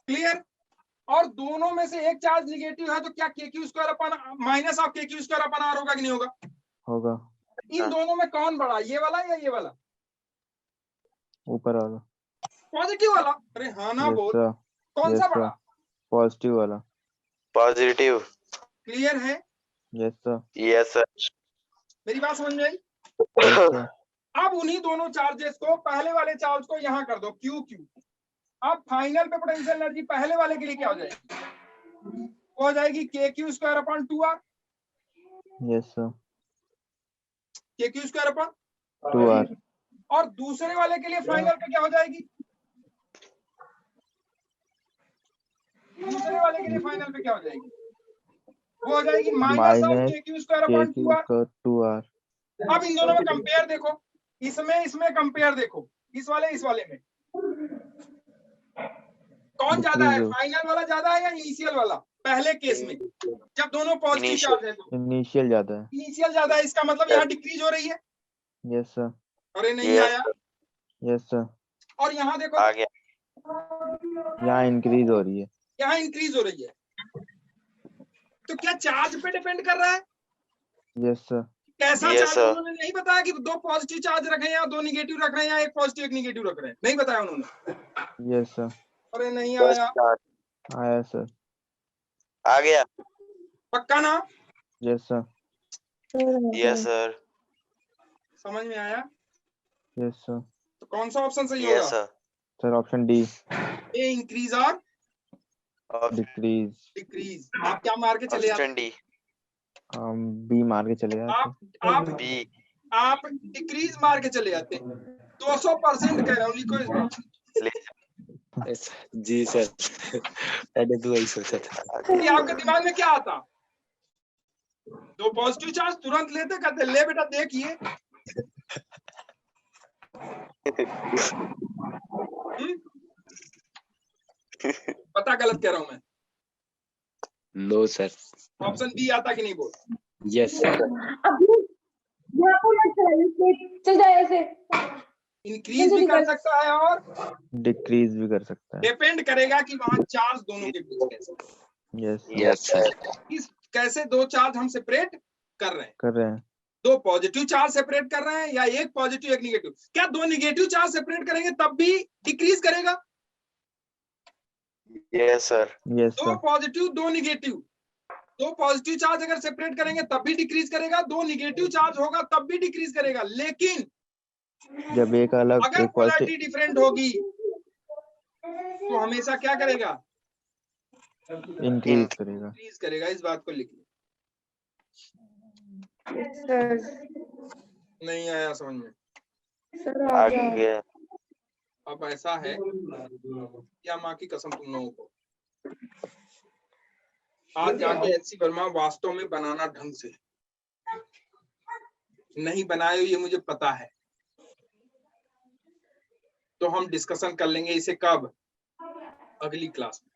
क्लियर। और दोनों में से एक चार्ज निगेटिव है तो क्या KQ square upon minus of KQ square upon R होगा कि नहीं होगा। होगा. इन दोनों में कौन बड़ा, ये वाला या ये वाला, ऊपर वाला. पॉजिटिव वाला। अरे हाँ ना Yes, बोल, sir. कौन Yes, सा sir. बड़ा, पॉजिटिव वाला. पॉजिटिव क्लियर है, Yes, sir. यस सर मेरी बात समझ में आई। Yes, sir. अब उन्हीं दोनों चार्जेस को, पहले वाले चार्ज को यहाँ कर दो QQ। अब फाइनल पे पोटेंशियल एनर्जी पहले वाले के लिए क्या हो जाएगी, वो हो जाएगी KQ square upon 2R, Yes, sir. KQ square upon, 2R. और दूसरे वाले के लिए फाइनल पे क्या हो जाएगी, दूसरे वाले के लिए फाइनल पे क्या हो जाएगी, वो हो जाएगी minus of Minus KQ square upon KQ 2R। का 2R. अब इन दोनों में कंपेयर देखो, इसमें कंपेयर देखो, इस वाले में कौन ज्यादा है, Decrease. फाइनल वाला ज्यादा है या इनिशियल वाला, पहले केस में जब दोनों पॉजिटिव Initial. चार्ज है तो इनिशियल ज्यादा है. इनिशियल ज्यादा है, इसका मतलब यहाँ डिक्रीज हो रही है। Yes, sir. अरे नहीं यस आया, Yes, sir. और यहाँ देखो आ गया यहाँ इंक्रीज हो रही है. यहाँ इंक्रीज हो रही है, तो क्या चार्ज पे डिपेंड कर रहा है, Yes, sir. कैसा Yes, चार्ज, sir. उन्होंने नहीं बताया कि दो पॉजिटिव चार्ज रखे हैं या दो निगेटिव रख रहे हैं या एक पॉजिटिव एक निगेटिव रख रहे हैं, नहीं बताया उन्होंने। Yes, sir. अरे नहीं फर्स्ट आया, चार्ज आया sir. आ गया पक्का ना, Yes, sir. यस सर समझ में आया। Yes, sir. तो कौन सा ऑप्शन सही यस होगा, सर Sir, option D. ए इंक्रीज और Decrease. डिक्रीज। आप क्या मार के चले आते, ऑप्शन डी B मार के चले जाते. बी आप डिक्रीज मार के चले जाते, 200% कह रहा हूँ, लिखो इस बात। जी सर मैंने भी वही सोचा था। कि आपके दिमाग में क्या आता, दो पॉजिटिव चार्ज तुरंत लेते, कहते ले बेटा देखिए, पता गलत कह रहा हूं मैं, नो सर। ऑप्शन बी आता कि नहीं बोल, यस सर। चल जाए ऐसे, इंक्रीज भी कर सकता है और डिक्रीज भी कर सकता है. डिपेंड करेगा कि वहां चार्ज दोनों के बीच कैसे, यस यस सर। कैसे दो चार्ज हम सेपरेट कर रहे हैं, कर रहे हैं. दो पॉजिटिव चार्ज सेपरेट कर रहे हैं या एक पॉजिटिव एक निगेटिव, क्या दो निगेटिव चार्ज सेपरेट करेंगे तब भी डिक्रीज करेगा, यस सर यस दो सर. पॉजिटिव दो निगेटिव, दो पॉजिटिव चार्ज अगर सेपरेट करेंगे तब भी डिक्रीज करेगा, दो निगेटिव चार्ज होगा तब भी डिक्रीज करेगा, लेकिन जब एक अलग अगर एक पॉजिटिव पोलैरिटी डिफरेंट होगी तो हमेशा क्या करेगा, इंक्रीज करेगा. इंक्रीज करेगा। इस बात को लिख लो, सर नहीं आया समझ में। सर आ आ गया। गया अब ऐसा है, क्या माँ की कसम तुम लोगों को, आज जाके एचसी वर्मा वास्तव में बनाना ढंग से नहीं बनाए, ये मुझे पता है, तो हम डिस्कशन कर लेंगे इसे कब, अगली क्लास में,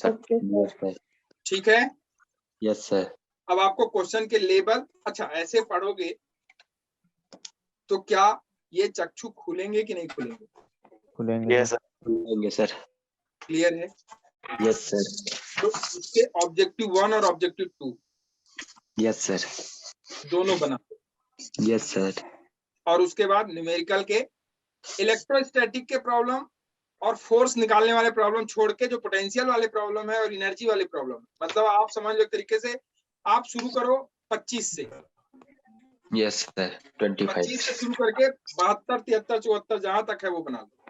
ओके सर, ठीक है। Yes sir. अब आपको क्वेश्चन के लेबल, अच्छा ऐसे पढ़ोगे तो क्या ये चक्षु खुलेंगे कि नहीं खुलेंगे, खुलेंगे. यस सर खुलेंगे सर। क्लियर है। Yes sir. तो इसके ऑब्जेक्टिव 1 और ऑब्जेक्टिव 2 यस सर। दोनों बना, यस सर। और उसके बाद न्यूमेरिकल के इलेक्ट्रोस्टैटिक के प्रॉब्लम और फोर्स निकालने वाले प्रॉब्लम छोड़ के जो पोटेंशियल वाले प्रॉब्लम है और एनर्जी वाले प्रॉब्लम, मतलब आप समझ लो एक तरीके से आप शुरू करो 25 से, यस सर 25 25 से शुरू करके 72, 73, 74 जहां तक है वो बना दो।